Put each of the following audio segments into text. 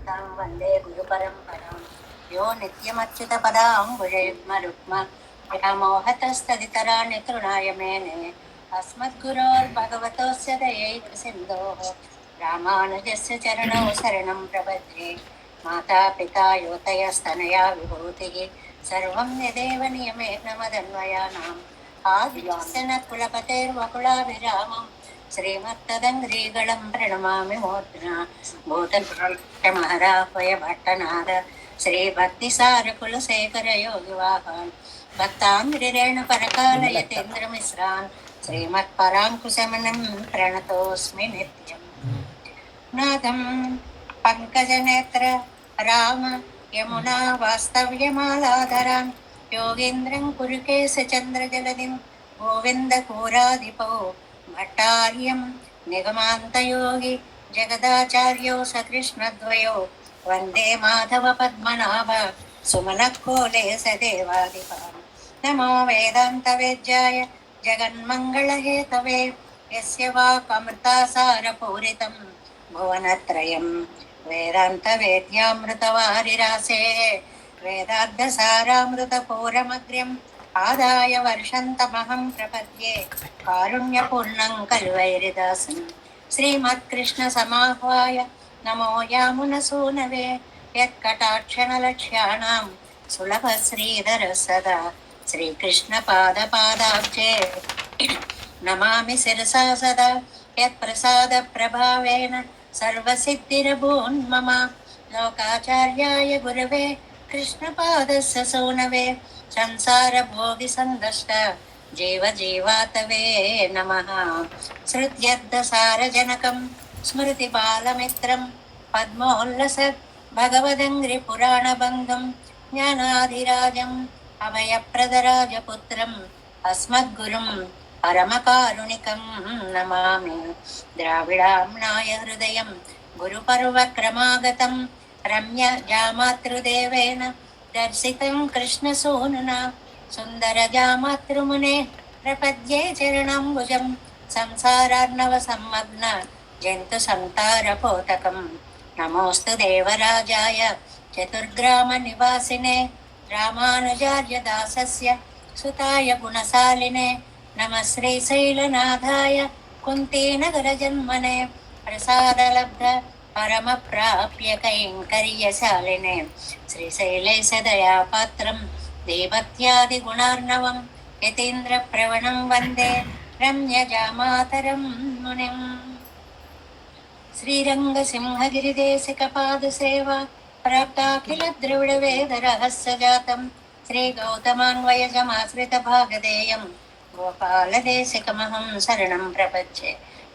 तां वन्दे गुरुपरम्परां यो नित्यमच्युतपदाम्बुजयुग्मरुक्म व्यामोहतस्तदितराणि तृणाय मेने अस्मद्गुरोर्भगवतोऽस्य दयैकसिन्धोः रामानुजस्य चरणौ शरणं प्रपद्ये माता पिता युवतयस्तनया विभूतिः सर्वं यदेव नियमेन मदन्वयानाम् आदिस्य न कुलपतेर्वकुलाभिरामम् श्रीमत्तदङ्ग्रीगणं प्रणमामि मूर्ध्ना भूतमहरापय भट्टनाद श्रीभक्तिसारकुलशेखर योगिवाहान् भक्ताङ्ग्रिरेण परकालयतीन्द्रमिश्रान् श्रीमत्पराङ्कुशमनं प्रणतोऽस्मि नित्यम् नादं पङ्कजनेत्र राम यमुना वास्तव्यमालाधरान् योगीन्द्रं कुरुकेशचन्द्रजलदिं गोविन्दकूराधिपौ भट्टार्यं निगमान्तयोगी जगदाचार्यौ सकृष्णद्वयो वन्दे माधवपद्मनाभ सुमनकोले सदेवादिपान् नमो वेदान्तवेद्याय जगन्मङ्गलहेतवे यस्य वाक्अमृतासारपूरितं भुवनत्रयं वेदान्तवेद्यामृतवारिरासे वेदार्थसारामृतपूरमग्र्यम् आदाय वर्षन्तमहं प्रपद्ये कारुण्यपूर्णं कल्वैरिदासन् श्रीमत्कृष्णसमाह्वाय नमो यामुनसूनवे यत्कटाक्षणलक्ष्याणां सुलभश्रीधर सदा श्रीकृष्णपादपादाब्जे नमामि शिरसा सदा यत्प्रसादप्रभावेन सर्वसिद्धिरभून्मम लोकाचार्याय गुरवे कृष्णपादस्य सूनवे संसारभोगिसन्दष्ट जीवजीवातवे नमः श्रुत्यर्थसारजनकं स्मृतिबालमित्रं पद्मोल्लस भगवदङ्घ्रिपुराणबन्धुं ज्ञानाधिराजम् अभयप्रदराजपुत्रम् अस्मद्गुरुं परमकारुणिकं नमामि द्राविडाम्नाय हृदयं गुरुपर्वक्रमागतं रम्यजामातृदेवेन दर्शितं कृष्णसूनुना सुन्दरजामातृमुने प्रपद्ये चरणम्बुजं संसारार्णवसम्मग्न जन्तुसंतारपोतकं नमोऽस्तु देवराजाय चतुर्ग्रामनिवासिने रामानुजार्यदासस्य सुताय गुणशालिने नमः श्रीशैलनाथाय कुन्तीनगरजन्मने प्रसादलब्ध परमप्राप्य कैङ्कर्यशालिने श्रीशैलेशदयापात्रं देवत्यादिगुणार्णवं यतीन्द्रप्रवणं वन्दे रम्यजामातरं मुनिम् श्रीरङ्गसिंहगिरिदेशिकपादसेवा प्राप्ताखिलद्रविडवेदरहस्यजातं श्रीगौतमान्वयजमाश्रितभागधेयं गोपालदेशिकमहं शरणं प्रपद्ये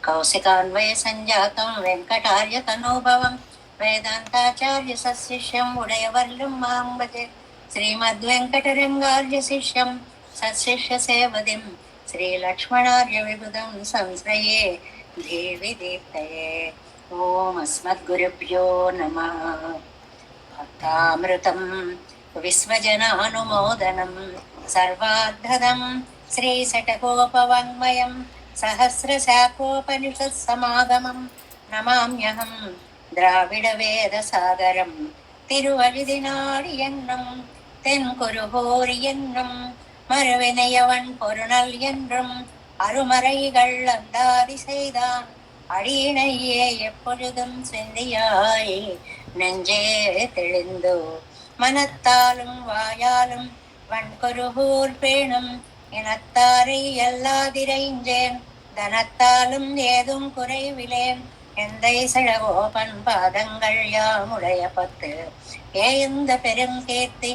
कौशिकान्वयसञ्जातं वेङ्कटार्यतनोभवं वेदान्ताचार्यसशिष्यं उडयवर्लं मां भजे श्रीमद्वेङ्कटरङ्गार्यशिष्यं सशिष्यसेवदिं श्रीलक्ष्मणार्यविबुधं संश्रये देवि दीप्तये ओम अस्मद्गुरुभ्यो नमः भक्तामृतं विश्वजनानुमोदनं सर्वाद्धदं श्रीशतकोपवाङ्मयं सहस्रशाखोपनिषत्समागमं नमाम्यहं द्राविडवेदसागरं तिरुवழுதினாடியன்னும் தென்குருகூர் என்னும் மறுவினையவன் பொருணல் என்றும் அருமறைகள் அந்தாதி செய்தான் அடியினையே எப்பொழுதும் செந்தியாய் நெஞ்சே தெளிந்தோ மனத்தாலும் வாயாலும் வன்கொருகூர் பேணும் இனத்தாரை எல்லாதிரைஞ்சேன் தனத்தாலும் ஏதும் குறைவிலேன் எந்தை சடகோபன் பாதங்கள் யாமுடைய பத்து ஏந்த பெருங்கீர்த்தி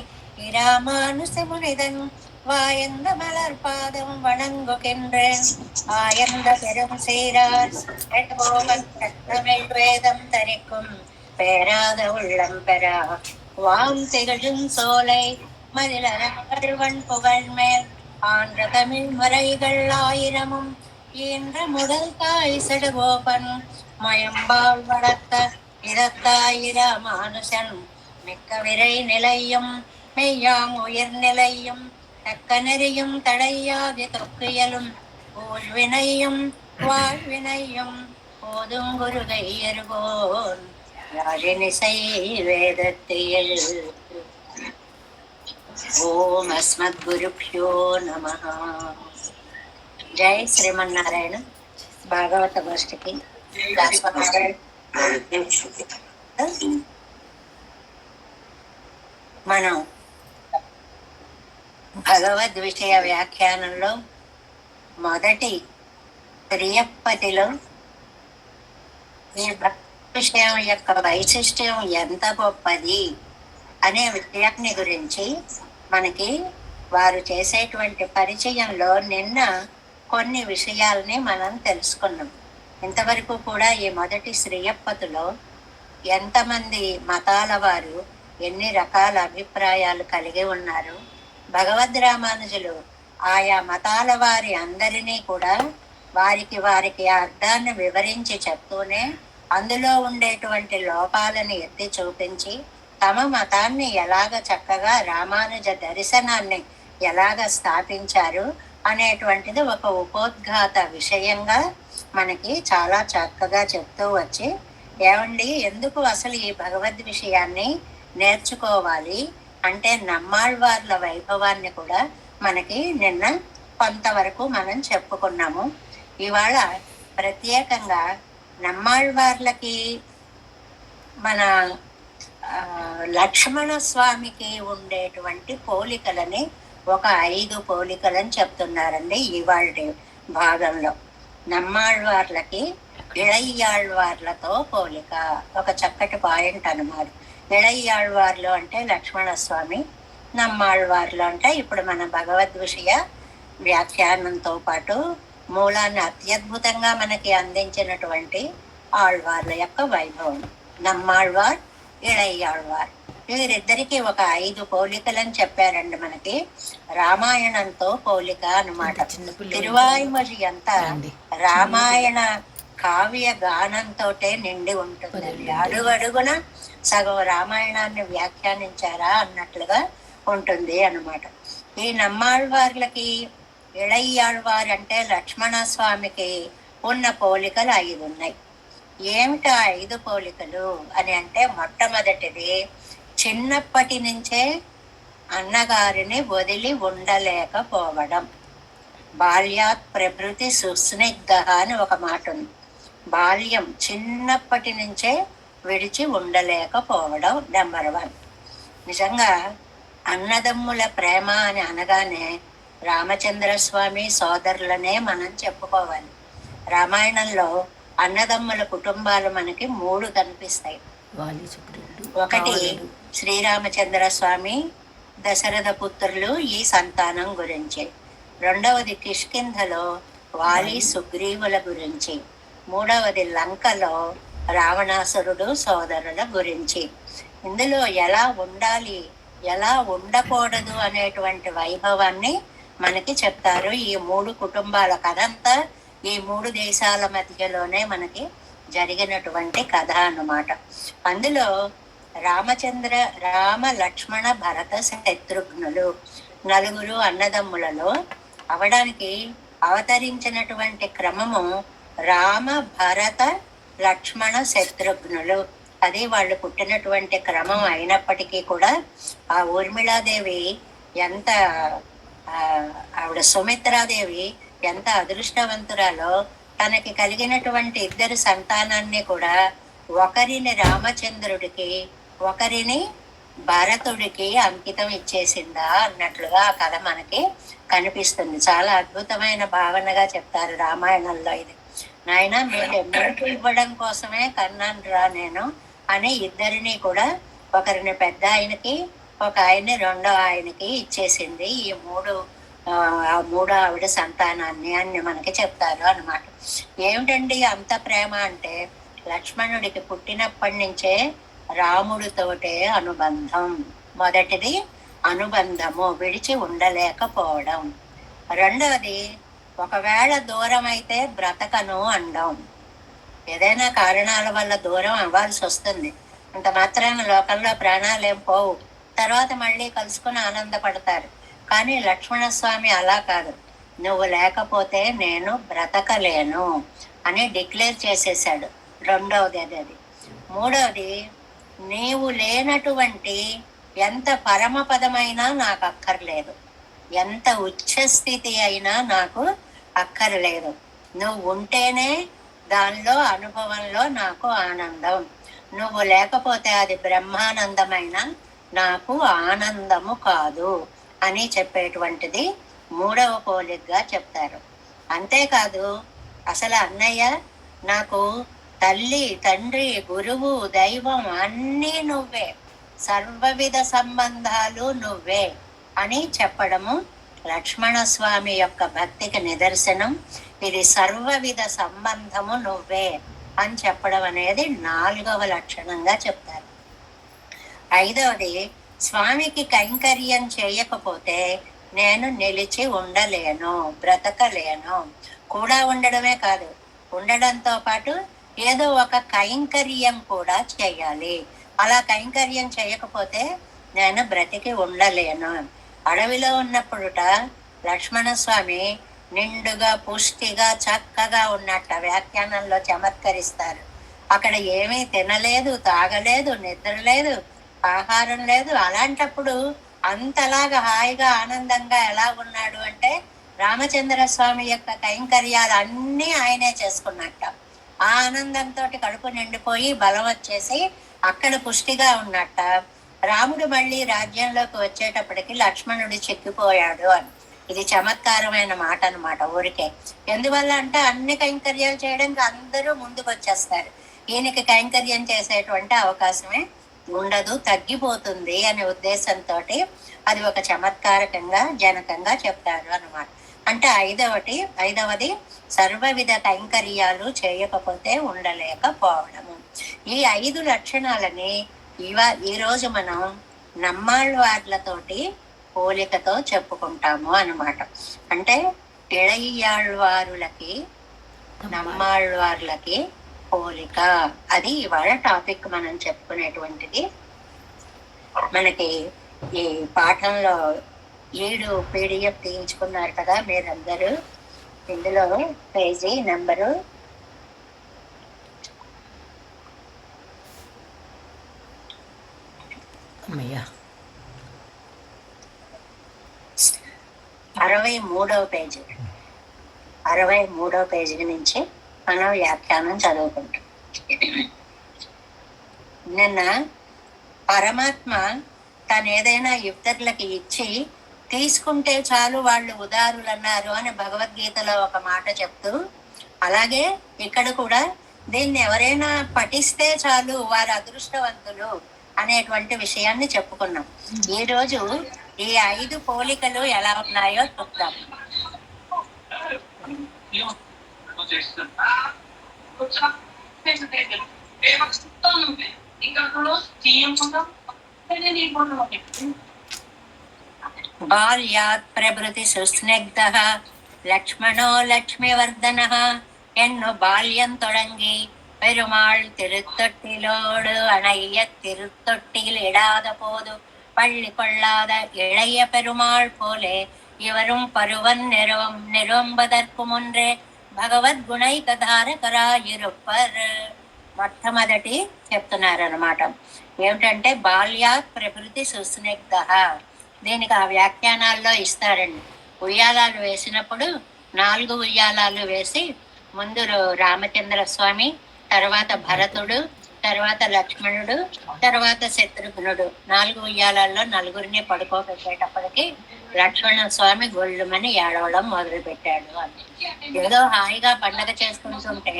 இராமானுசமுனிதன் வாயந்த மலர் பாதம் வணங்குகின்றேன் ஆயந்த பெரும் சீரார் தமிழ் வேதம் தரிக்கும் பேராத உள்ளம் பெறா வாம் திகழும் சோலை மதிலரவன் புகழ் மேல் ஆன்ற தமிழ் முறைகள் ஆயிரமும் ஈன்ற முதல் தாய் சடுகோபன் மயம்பால் வளர்த்த இடத்தாயிராமானுஷன் மிக்க விரை நிலையும் மெய்யாம் உயிர் நிலையும் தக்க நெறியும் தடையாதி தொக்கியலும் ஊழ்வினையும் வாழ்வினையும் போதும் குருகை எருகோன் రాజనిసై వేదత్తియల్. ఓం అస్మద్గురుభ్యో నమః. జై శ్రీమన్నారాయణ. భాగవత గోష్ఠికి మనం భగవద్ విషయ వ్యాఖ్యానంలో మొదటి త్రియప్పతిలో ఈ విషయం యొక్క వైశిష్ట్యం ఎంత గొప్పది అనే విషయాన్ని గురించి మనకి వారు చేసేటువంటి పరిచయంలో నిన్న కొన్ని విషయాల్ని మనం తెలుసుకున్నాం. ఇంతవరకు కూడా ఈ మొదటి శ్రీయప్పతిలో ఎంతమంది మతాల వారు ఎన్ని రకాల అభిప్రాయాలు కలిగి ఉన్నారు, భగవద్ రామానుజులు ఆయా మతాల వారి అందరినీ కూడా వారికి ఆ అర్థాన్ని వివరించి చెప్తూనే అందులో ఉండేటువంటి లోపాలను ఎత్తి చూపించి తమ మతాన్ని ఎలాగ చక్కగా రామానుజ దర్శనాన్ని ఎలాగ స్థాపించారు అనేటువంటిది ఒక ఉపోద్ఘాత విషయంగా మనకి చాలా చక్కగా చెప్తూ వచ్చి, ఏమండి ఎందుకు అసలు ఈ భగవద్ విషయాన్ని నేర్చుకోవాలి అంటే నమ్మాళ్వార్ల వైభవాన్ని కూడా మనకి నిన్న కొంతవరకు మనం చెప్పుకున్నాము. ఇవాళ ప్రత్యేకంగా నమ్మాళ్వార్లకి మన లక్ష్మణ స్వామికి ఉండేటువంటి పోలికలని ఒక 5 పోలికలని చెప్తున్నారండి ఇవాళ భాగంలో. నమ్మాళ్వార్లకి ఇళయ్యాళ్వార్లతో పోలిక ఒక చక్కటి పాయింట్ అన్నమాట. ఇళయ్యాళ్వార్లు అంటే లక్ష్మణ స్వామి, నమ్మాళ్వార్లు అంటే ఇప్పుడు మన భగవద్ విషయ వ్యాఖ్యానంతో పాటు మూలాన్ని అత్యద్భుతంగా మనకి అందించినటువంటి ఆళ్వార్ల యొక్క వైభవం. నమ్మాళ్వార్, ఇళయ్యాళ్వార్ వీరిద్దరికి ఒక 5 పోలికలని చెప్పారండి మనకి. రామాయణంతో పోలిక అన్నమాట. తిరువాయుమొഴി అంతా రామాయణ కావ్య గానంతో నిండి ఉంటుందండి. అడుగడుగున సగం రామాయణాన్ని వ్యాఖ్యానించారా అన్నట్లుగా ఉంటుంది అన్నమాట. ఈ నమ్మాళ్వార్లకి ఇళయ్యాళ్వార్ అంటే లక్ష్మణ స్వామికి ఉన్న పోలికలు 5 ఉన్నాయి. ఏమిటా 5 పోలికలు అని అంటే, మొట్టమొదటిది చిన్నప్పటి నుంచే అన్నగారిని వదిలి ఉండలేకపోవడం. బాల్యాత్ ప్రభృతి సుస్నిగ్ధ అని ఒక మాట ఉంది. బాల్యం చిన్నప్పటి నుంచే విడిచి ఉండలేకపోవడం నెంబర్ 1. నిజంగా అన్నదమ్ముల ప్రేమ అని అనగానే రామచంద్రస్వామి సోదరులనే మనం చెప్పుకోవాలి. రామాయణంలో అన్నదమ్ముల కుటుంబాలు మనకి 3 కనిపిస్తాయి. ఒకటి శ్రీరామచంద్ర స్వామి దశరథ పుత్రులు ఈ సంతానం గురించి, రెండవది కిష్కింధలో వాలి సుగ్రీవుల గురించి, మూడవది లంకలో రావణాసురుడు సోదరుల గురించి. ఇందులో ఎలా ఉండాలి ఎలా ఉండకూడదు అనేటువంటి వైభవాన్ని మనకి చెప్తారు. ఈ 3 కుటుంబాల కథంతా ఈ 3 దేశాల మధ్యలోనే మనకి జరిగినటువంటి కథ అన్నమాట. అందులో రామ లక్ష్మణ భరత శత్రుఘ్నులు 4 అన్నదమ్ములలో అవడానికి అవతరించినటువంటి క్రమము రామ భరత లక్ష్మణ శత్రుఘ్నులు. అది వాళ్ళు పుట్టినటువంటి క్రమం అయినప్పటికీ కూడా ఆ ఊర్మిళాదేవి ఎంత ఆవిడ సుమిత్రాదేవి ఎంత అదృష్టవంతురాలో, తనకి కలిగినటువంటి 2 సంతానాన్ని కూడా ఒకరిని రామచంద్రుడికి ఒకరిని భరతుడికి అంకితం ఇచ్చేసిందా అన్నట్లుగా ఆ కథ మనకి కనిపిస్తుంది. చాలా అద్భుతమైన భావనగా చెప్తారు రామాయణంలో. ఇది నాయన మీకు ఇవ్వడం కోసమే కన్నాను రా నేను అని 2 కూడా, ఒకరిని పెద్ద ఆయనకి ఒక ఆయన్ని రెండో ఆయనకి ఇచ్చేసింది. ఈ 3 ఆవిడ సంతానాన్ని అని మనకి చెప్తారు అన్నమాట. ఏమిటండి అంత ప్రేమ అంటే, లక్ష్మణుడికి పుట్టినప్పటి నుంచే రాముడితోటే అనుబంధం. మొదటిది అనుబంధము, విడిచి ఉండలేకపోవడం. రెండవది ఒకవేళ దూరం అయితే బ్రతకను అండం. ఏదైనా కారణాల వల్ల దూరం అవ్వాల్సి వస్తుంది, అంత మాత్రాన లోకంలో ప్రాణాలేం పోవు, తర్వాత మళ్ళీ కలుసుకుని ఆనందపడతారు. కానీ లక్ష్మణస్వామి అలా కాదు, నువ్వు లేకపోతే నేను బ్రతకలేను అని డిక్లేర్ చేసేసాడు. రెండవది అది. మూడవది, నీవు లేనటువంటి ఎంత పరమపదమైనా నాకు అక్కర్లేదు, ఎంత ఉచ్చస్థితి అయినా నాకు అక్కర్లేదు. నువ్వు ఉంటేనే దానిలో అనుభవంలో నాకు ఆనందం, నువ్వు లేకపోతే అది బ్రహ్మానందమైన నాకు ఆనందము కాదు అని చెప్పేటువంటిది మూడవ పోలికగా చెప్తారు. అంతేకాదు, అసలు అన్నయ్య నాకు తల్లి, తండ్రి, గురువు, దైవం అన్నీ నువ్వే, సర్వవిధ సంబంధాలు నువ్వే అని చెప్పడము లక్ష్మణస్వామి యొక్క భక్తికి నిదర్శనం. ఇది సర్వవిధ సంబంధము నువ్వే అని చెప్పడం అనేది 4వ లక్షణంగా చెప్తారు. 5వది, స్వామికి కైంకర్యం చేయకపోతే నేను నిలిచి ఉండలేను, బ్రతకలేను. కూడా ఉండడమే కాదు, ఉండడంతో పాటు ఏదో ఒక కైంకర్యం కూడా చేయాలి. అలా కైంకర్యం చేయకపోతే నేను బ్రతికి ఉండలేను. అడవిలో ఉన్నప్పుడుట లక్ష్మణస్వామి నిండుగా పుష్టిగా చక్కగా ఉన్నట్ట వ్యాఖ్యానంలో చమత్కరిస్తారు. అక్కడ ఏమీ తినలేదు, తాగలేదు, నిద్ర లేదు, ఆహారం లేదు. అలాంటప్పుడు అంతలాగా హాయిగా ఆనందంగా ఎలా ఉన్నాడు అంటే రామచంద్ర స్వామి యొక్క కైంకర్యాలు అన్నీ ఆయనే చేసుకున్నట్ట. ఆ ఆనందంతో కడుపు నిండిపోయి బలం వచ్చేసి అక్కడ పుష్టిగా ఉన్నట్ట. రాముడు మళ్ళీ రాజ్యంలోకి వచ్చేటప్పటికి లక్ష్మణుడు చెక్కిపోయాడు అని. ఇది చమత్కారమైన మాట అనమాట ఊరికే. ఎందువల్ల అంటే అన్ని కైంకర్యాలు చేయడానికి అందరూ ముందుకు వచ్చేస్తారు, ఈయనకి కైంకర్యం చేసేటువంటి అవకాశమే ఉండదు, తగ్గిపోతుంది అనే ఉద్దేశంతో అది ఒక చమత్కారకంగా జనకంగా చెప్తారు అన్నమాట. అంటే ఐదవది సర్వవిధ కైంకర్యాలు చేయకపోతే ఉండలేకపోవడము. ఈ 5 లక్షణాలని ఈరోజు మనం నమ్మాళ్ళవార్లతోటి పోలికతో చెప్పుకుంటాము అన్నమాట. అంటే ఇళయ్యాళ్ళవారులకి నమ్మాళ్ళవార్లకి పోలిక, అది ఇవాళ టాపిక్ మనం చెప్పుకునేటువంటిది. మనకి ఈ పాఠంలో 7 PDF తీయించుకున్నారు కదా మీరందరూ. ఇందులో పేజీ నెంబరు 63వ పేజీ, 63వ పేజీ నుంచి మనం వ్యాఖ్యానం చదువుకుంటాం. నిన్న పరమాత్మ తను ఏదైనా ఇతరులకి ఇచ్చి తీసుకుంటే చాలు వాళ్ళు ఉదారులు అన్నారు అని భగవద్గీతలో ఒక మాట చెప్తూ, అలాగే ఇక్కడ కూడా దీన్ని ఎవరైనా పఠిస్తే చాలు వారు అదృష్టవంతులు అనేటువంటి విషయాన్ని చెప్పుకున్నాం. ఈ రోజు ఈ 5 పోలికలు ఎలా ఉన్నాయో చూద్దాం. బాల్యాత్ ప్రభృతి సుస్నిగ్ధః లక్ష్మణో లక్ష్మివర్ధనః ఎన్ను బాల్యం తొడంగి பெருமாள் திருத்தொட்டிலோடு அணைய திருத்தொட்டில் இடாத போது பள்ளி கொள்ளாத இளைய பெருமாள் போலே இவரும் பருவன் நிரம்பதற்கு முன்றே భగవద్గుణైకధారకరాయిరుప్పర్. మొట్టమొదటి చెప్తున్నారనమాట. ఏమిటంటే బాల్యాత్ ప్రకృతి సుస్నిగ్ధ. దీనికి ఆ వ్యాఖ్యానాల్లో ఇస్తారండి. ఉయ్యాలాలు వేసినప్పుడు 4 ఉయ్యాలాలు వేసి ముందు రామచంద్ర స్వామి, తర్వాత భరతుడు, తర్వాత లక్ష్మణుడు, తర్వాత శత్రుఘ్నుడు 4 ఉయ్యాలాల్లో 4గురిని పడుకోబెట్టేటప్పటికి లక్ష్మణ స్వామి గొళ్ళుమని ఏడవడం మొదలు పెట్టాడు అని. ఏదో హాయిగా పండగ చేసుకుంటుంటే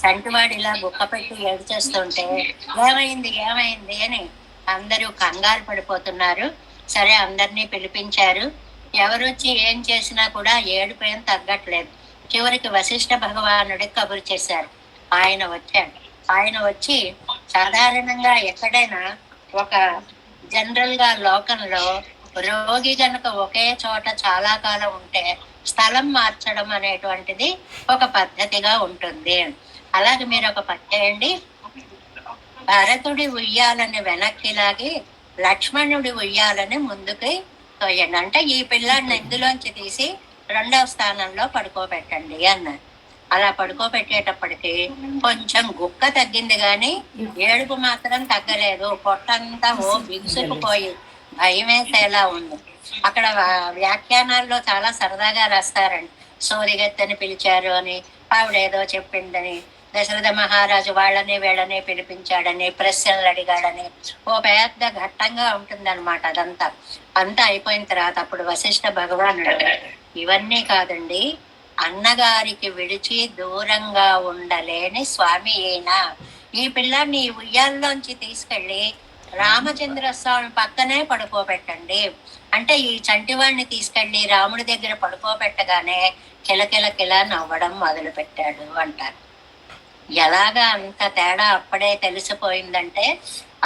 చంటివాడు ఇలా గుక్క పెట్టి ఏడ్చేస్తుంటే ఏమైంది ఏమైంది అని అందరూ కంగారు పడిపోతున్నారు. సరే, అందరినీ పిలిపించారు. ఎవరొచ్చి ఏం చేసినా కూడా ఏడుపు ఏం తగ్గట్లేదు. చివరికి వశిష్ఠ భగవానుడికి కబురు చేశారు. ఆయన వచ్చాడు. ఆయన వచ్చి సాధారణంగా ఎక్కడైనా ఒక జనరల్ గా లోకంలో రోగి గనక ఒకే చోట చాలా కాలం ఉంటే స్థలం మార్చడం అనేటువంటిది ఒక పద్ధతిగా ఉంటుంది. అలాగే మీరు ఒక పని చేయండి, భరతుడి ఉయ్యాలని వెనక్కి లాగి లక్ష్మణుడి ఉయ్యాలని ముందుకి తోయండి. అంటే ఈ పిల్లాడిని ఇందులోంచి తీసి 2వ స్థానంలో పడుకోబెట్టండి అన్నారు. అలా పడుకోబెట్టేటప్పటికి కొంచెం గుక్క తగ్గింది గాని ఏడుపు మాత్రం తగ్గలేదు. పొట్టంతా బిగుసుకుపోయి భయం వేసేలా ఉంది. అక్కడ వ్యాఖ్యానాల్లో చాలా సరదాగా రాస్తారండి. సోరిగత్తని పిలిచారు అని, ఆవిడేదో చెప్పిందని, దశరథ మహారాజు వాళ్ళని వీళ్ళని పిలిపించాడని, ప్రశ్నలు అడిగాడని, ఓ పెద్ద ఘట్టంగా ఉంటుందన్నమాట. అంతా అయిపోయిన తర్వాత అప్పుడు వశిష్ఠ భగవానుడు ఇవన్నీ కాదండి, అన్నగారికి విడిచి దూరంగా ఉండలేని స్వామి అయినా ఈ పిల్లాన్ని ఉయ్యాల్లోంచి తీసుకెళ్లి రామచంద్ర స్వామి పక్కనే పడుకోబెట్టండి అంటే, ఈ చంటివాడిని తీసుకెళ్లి రాముడి దగ్గర పడుకోబెట్టగానే కిలకిల నవ్వడం మొదలు పెట్టాడు అంటారు. ఎలాగా అంత తేడా అప్పుడే తెలిసిపోయిందంటే,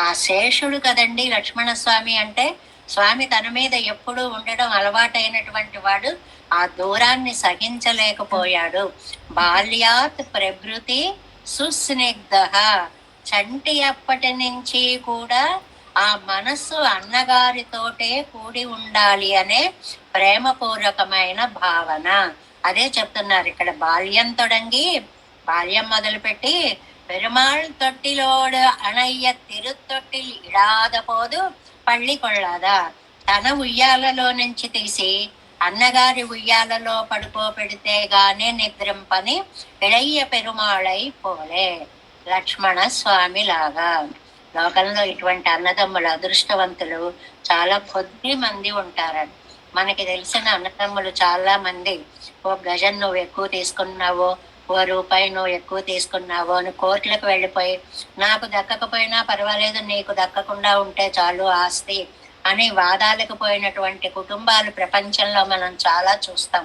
ఆ శేషుడు కదండి లక్ష్మణ స్వామి అంటే. స్వామి తన మీద ఎప్పుడూ ఉండడం అలవాటైనటువంటి వాడు ఆ దూరాన్ని సహించలేకపోయాడు. బాల్యాత్ ప్రభృతి సుస్నిగ్ధ, చంటి అప్పటి నుంచి కూడా ఆ మనస్సు అన్నగారితోటే కూడి ఉండాలి అనే ప్రేమపూర్వకమైన భావన. అదే చెప్తున్నారు ఇక్కడ. బాల్యం మొదలుపెట్టి పెరుమాళ్ తొట్టిలోడు అణయ్య తిరుతొట్టిల్ ఇడాద పోదు పళ్ళి కొళ్ళాదా, తన ఉయ్యాలలో నుంచి తీసి అన్నగారి ఉయ్యాలలో పడుకోబెడితే గానే నిద్రింపని ఇడయ్య పెరుమాళై పోలే లక్ష్మణ స్వామి లాగా. లోకంలో ఇటువంటి అన్నదమ్ములు అదృష్టవంతులు చాలా కొద్ది మంది ఉంటారని. మనకి తెలిసిన అన్నదమ్ములు చాలా మంది, ఓ గజం నువ్వు ఎక్కువ తీసుకున్నావో, ఓ రూపాయి నువ్వు ఎక్కువ తీసుకున్నావో అని కోర్టులకు వెళ్ళిపోయి, నాకు దక్కకపోయినా పర్వాలేదు నీకు దక్కకుండా ఉంటే చాలు ఆస్తి అని వాదాలకు పోయినటువంటి కుటుంబాలు ప్రపంచంలో మనం చాలా చూస్తాం.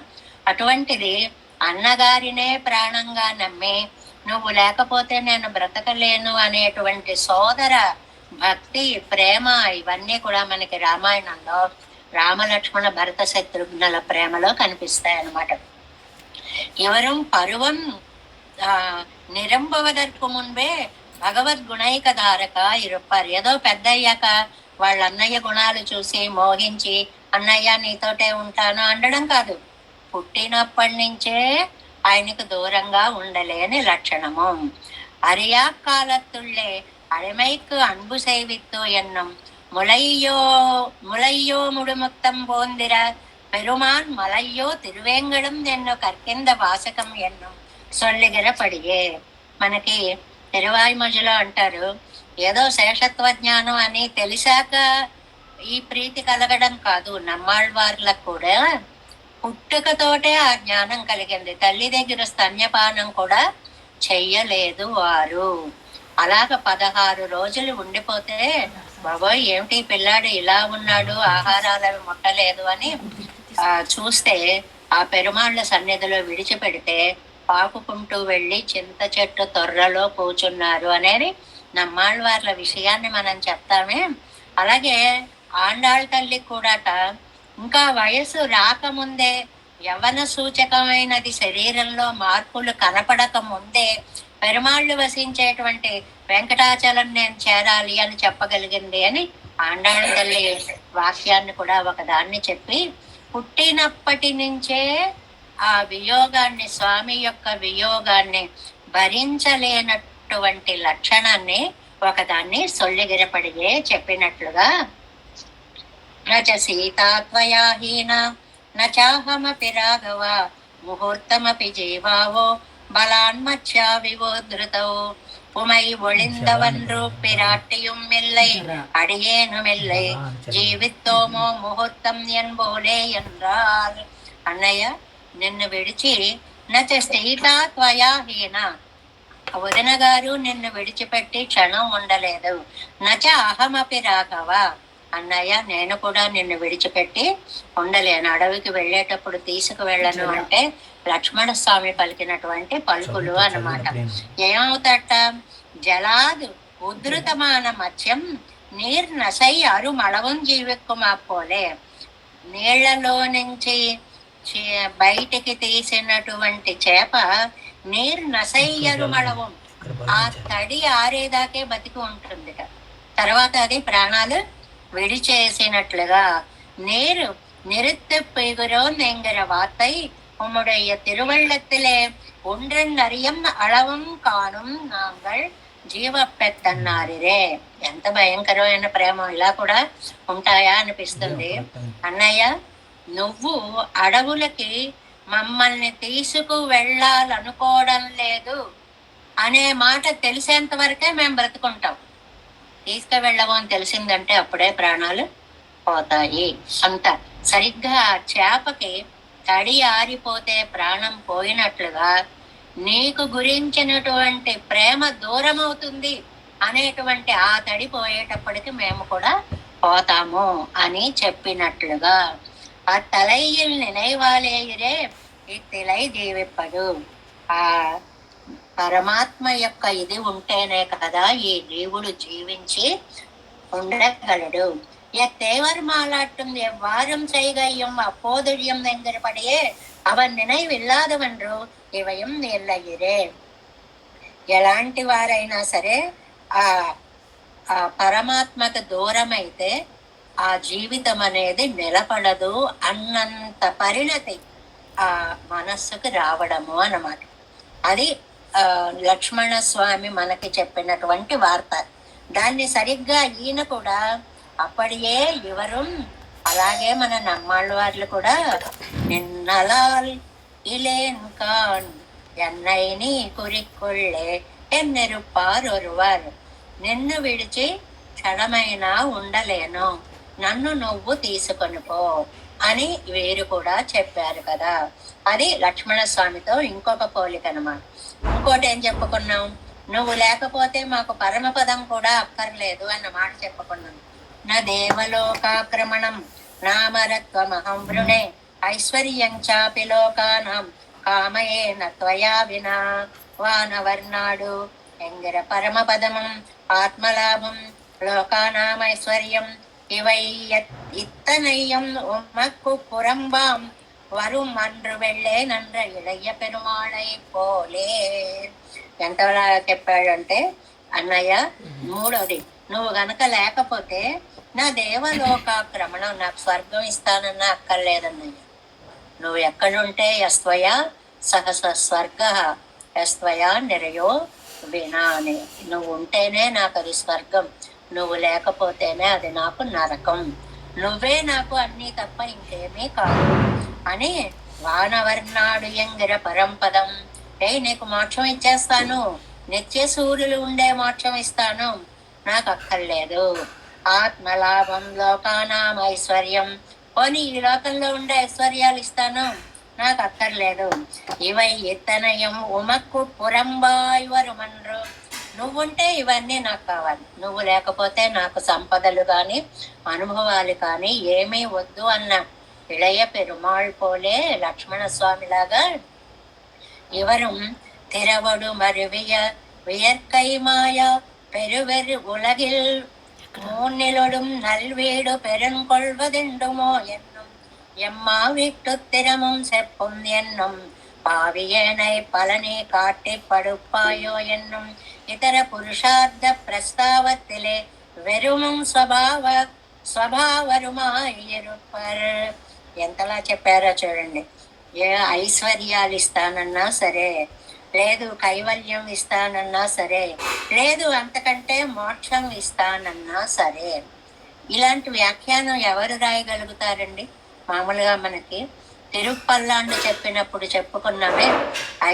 అటువంటిది అన్నగారినే ప్రాణంగా నమ్మి నువ్వు లేకపోతే నేను బ్రతకలేను అనేటువంటి సోదర భక్తి, ప్రేమ, ఇవన్నీ కూడా మనకి రామాయణంలో రామలక్ష్మణ భరత శత్రుఘ్నుల ప్రేమలో కనిపిస్తాయి అన్నమాట. ఎవరు పరువం నిరంభవదற்கு మున్బే భగవద్గుణైక ధారక ఇరుప్పారు. ఏదో పెద్ద అయ్యాక వాళ్ళ అన్నయ్య గుణాలు చూసి మోహించి అన్నయ్య నీతోటే ఉంటాను అనడం కాదు, పుట్టినప్పటి నుంచే ఆయనకు దూరంగా ఉండలేని లక్షణము. అరియా కాలత్తుళ్ళే అడిమైకు అన్బు సేవిత్తు ఎన్నం ములయ్యో ముడుముక్తం పోందిర పెరుమాన్ మలయ్యో తిరువేంగడం ఎన్నో కర్కింద వాసకం ఎన్నో సొల్లిగర పడిగే. మనకి తిరువాయిమొజలో అంటారు, ఏదో శేషత్వ జ్ఞానం అని తెలిసాక ఈ ప్రీతి కలగడం కాదు, నమ్మాళ్ళవార్లకు కూడా పుట్టుకతోటే ఆ జ్ఞానం కలిగింది. తల్లి దగ్గర స్తన్యపానం కూడా చెయ్యలేదు వారు. అలాగ 16 రోజులు ఉండిపోతే, బాబోయ్ ఏమిటి పిల్లాడు ఇలా ఉన్నాడు, ఆహారాలు అవి ముట్టలేదు అని చూస్తే ఆ పెరుమాళ్ళ సన్నిధిలో విడిచిపెడితే పాకుకుంటూ వెళ్ళి చింత చెట్టు తొర్రలో కూర్చున్నారు అనేది నమ్మాళ్ళవార్ల విషయాన్ని మనం చెప్తామే. అలాగే ఆండాళ్ళ తల్లి కూడాట ఇంకా వయసు రాకముందే, యవ్వన సూచకమైనది శరీరంలో మార్పులు కనపడక ముందే పెరుమాళ్ళు వసించేటువంటి వెంకటాచలం నేను చేరాలి అని చెప్పగలిగింది అని ఆండాళ్ళ తల్లి వాక్యాన్ని కూడా ఒకదాన్ని చెప్పి, పుట్టినప్పటి నుంచే ఆ వియోగాన్ని, స్వామి యొక్క వియోగాన్ని భరించలేనటువంటి లక్షణాన్ని ఒకదాన్ని సొల్లిగిరపడిగే చెప్పినట్లుగా, నచ సీతాత్వయాహీన నచాహమపి రాఘవ ముహూర్తమపి జీవావో బలాన్మత్యా వివోధృతౌ உமை ஒளிந்தவன்று பிராட்டியும் இல்லை அடியேனும் இல்லை జీవిత్తోమో ముహూర్తం ఎన్బోలే என்றால். అన్నయ్య నిన్ను విడిచి నచ సీతా త్వయాహీన, వదిన గారు నిన్ను విడిచిపెట్టి క్షణం ఉండలేదు. నచ అహమపి రాఘవ, అన్నయ్య నేను కూడా నిన్ను విడిచిపెట్టి ఉండలేను. అడవికి వెళ్ళేటప్పుడు తీసుకు వెళ్ళను అంటే లక్ష్మణ స్వామి పలికినటువంటి పలుకులు అన్నమాట. ఏమవుతాట, జలాదు ఉద్ధృతమాన మత్స్యం నీర్ నసై అరు మళవం జీవెక్కుమా పోలే, నీళ్లలో నుంచి బయటికి తీసినటువంటి చేప నీర్ నసయ్యరు మళవం, ఆ తడి ఆరేదాకే బతికి ఉంటుంది, తర్వాత అది ప్రాణాలు విడిచేసినట్లుగా. నీరు నిరుత్తు పెగురో నెంగర వార్తై உம்முடைய திருவள்ளத்திலே ஒன்றன் அறியம் அளవం కానుం నాంగల్ జీవపెత్తన్నారిరే. ఎంత భయంకరమైన ప్రేమ! ఇలా కూడా ఉంటాయా అనిపిస్తుంది. అన్నయ్య, నువ్వు అడవులకి మమ్మల్ని తీసుకు వెళ్ళాలనుకోవడం లేదు అనే మాట తెలిసేంత వరకే మేము బ్రతుకుంటాం. తీసుకువెళ్ళము అని తెలిసిందంటే అప్పుడే ప్రాణాలు పోతాయి అంత. సరిగ్గా ఆ చేపకి తడి ఆరిపోతే ప్రాణం పోయినట్లుగా నీకు గురించినటువంటి ప్రేమ దూరం అవుతుంది అనేటువంటి ఆ తడి పోయేటప్పటికి మేము కూడా పోతాము అని చెప్పినట్లుగా ఆ తలయ్యల్ నిனைவாலேயிரே ఇత్తిలై జీవిప్పడు. ఆ పరమాత్మ యొక్క ఇది ఉంటేనే కదా ఈ జీవుడు జీవించి ఉండగలడు. எத்தேவர் மாலாட்டும் எவ்வாறும் செய்கையும் அப்போதுழியும் என்கிறபடியே அவன் நினைவில்லாதவன்றோ ఇవయం ఎల్లయ్యరే. ఎలాంటి వారైనా సరే ఆ ఆ పరమాత్మకు దూరం అయితే ఆ జీవితం అనేది నిలబడదు అన్నంత పరిణతి ఆ మనస్సుకు రావడము అన్నమాట. అది లక్ష్మణ స్వామి మనకి చెప్పినటువంటి వార్త. దాన్ని సరిగ్గా ఈయన కూడా அப்படியே இவரும் అలాగే మన నమ్మాళ్ళ వాళ్ళు కూడా నిన్నలాల్ இலேன்கான் என்னை நீ குறிக்கொள்ளే ఎన్నెరుపార్ ఒరువారు. నిన్ను విడిచి క్షణమైనా ఉండలేను, నన్ను నువ్వు తీసుకొని పో అని వీరు కూడా చెప్పారు కదా. అది లక్ష్మణ స్వామితో ఇంకొక పోలిక అన్నమాట. ఇంకోటి ఏం చెప్పుకున్నాం, నువ్వు లేకపోతే మాకు పరమపదం కూడా అక్కర్లేదు అన్న మాట చెప్పుకున్నాం. నా దేవలోకాక్రమణం నామరత్వమహం వృణే ఐశ్వర్యం చాపి లోకానాం కామయేన త్వయా వినా. వానవర్నాడు ఎంగిర పరమపదమం ఆత్మలాభం లోకానాం ఐశ్వర్యం ఇవై ఇత్తనయ్యం ఉమ్మక్కు పురంబాం వரும் అன்று వెళ్ళే నంద్ర ఇళయ్య పెరుమాళై పోలే. ఎంతలా చెప్పాడంటే అన్నయ్య, మూడోది, నువ్వు గనక లేకపోతే నా దేవలోకాక్రమణం, నాకు స్వర్గం ఇస్తానన్నా అక్కర్లేదన్నయ్య. నువ్వు ఎక్కడుంటే యస్త్వయా సహస స్వర్గ యస్త్వయా నిరయో వినా అని. నువ్వు ఉంటేనే నాకు అది స్వర్గం, నువ్వు లేకపోతేనే అది నాకు నరకం. నువ్వే నాకు అన్నీ తప్ప ఇంకేమీ కాదు అని వానవర్నాడు ఎంగిర పరంపదం. నీకు మోక్షం ఇచ్చేస్తాను, నిత్య సూర్యులు ఉండే మోక్షం ఇస్తాను, నాకు అక్కర్లేదు. ఆత్మలాభం లోకానాం ఐశ్వర్యం, పోనీ ఈ లోకంలో ఉండే ఐశ్వర్యాలు ఇస్తాను, నాకు అక్కర్లేదు. ఇవై ఇత్తనయం ఉమక్కు పురంబాయివరుమన్రు. నువ్వుంటే ఇవన్నీ నాకు కావాలి, నువ్వు లేకపోతే నాకు సంపదలు కానీ అనుభవాలు కానీ ఏమీ వద్దు అన్న ఇళయ పెరుమాళ్ పోలే లక్ష్మణ స్వామిలాగా இவரும் திரவடு மருவிய வியற்கைமாய பெருவெரு உலகில் மூன்னிலொடும் நல்வீடு பெருங்கொள்வதெண்டுமோ என்னும் எம்மா வீட்டு திறமும் செப்பும் என்னும் பாவியனை பலனை காட்டி படுப்பாயோ என்னும் ఇతర పురుషార్థ ప్రస్తావத்திலே వెరుముం స్వభావరుమాయిరుపర్. ఎంతలా చెప్పారో చూడండి. ఏ ఐశ్వర్యాలు ఇస్తానన్నా సరే, లేదు కైవల్యం ఇస్తానన్నా సరే, లేదు అంతకంటే మోక్షం ఇస్తానన్నా సరే, ఇలాంటి వ్యాఖ్యానం ఎవరు రాయగలుగుతారండి? మామూలుగా మనకి తిరుపల్లాండు చెప్పినప్పుడు చెప్పుకున్నామే,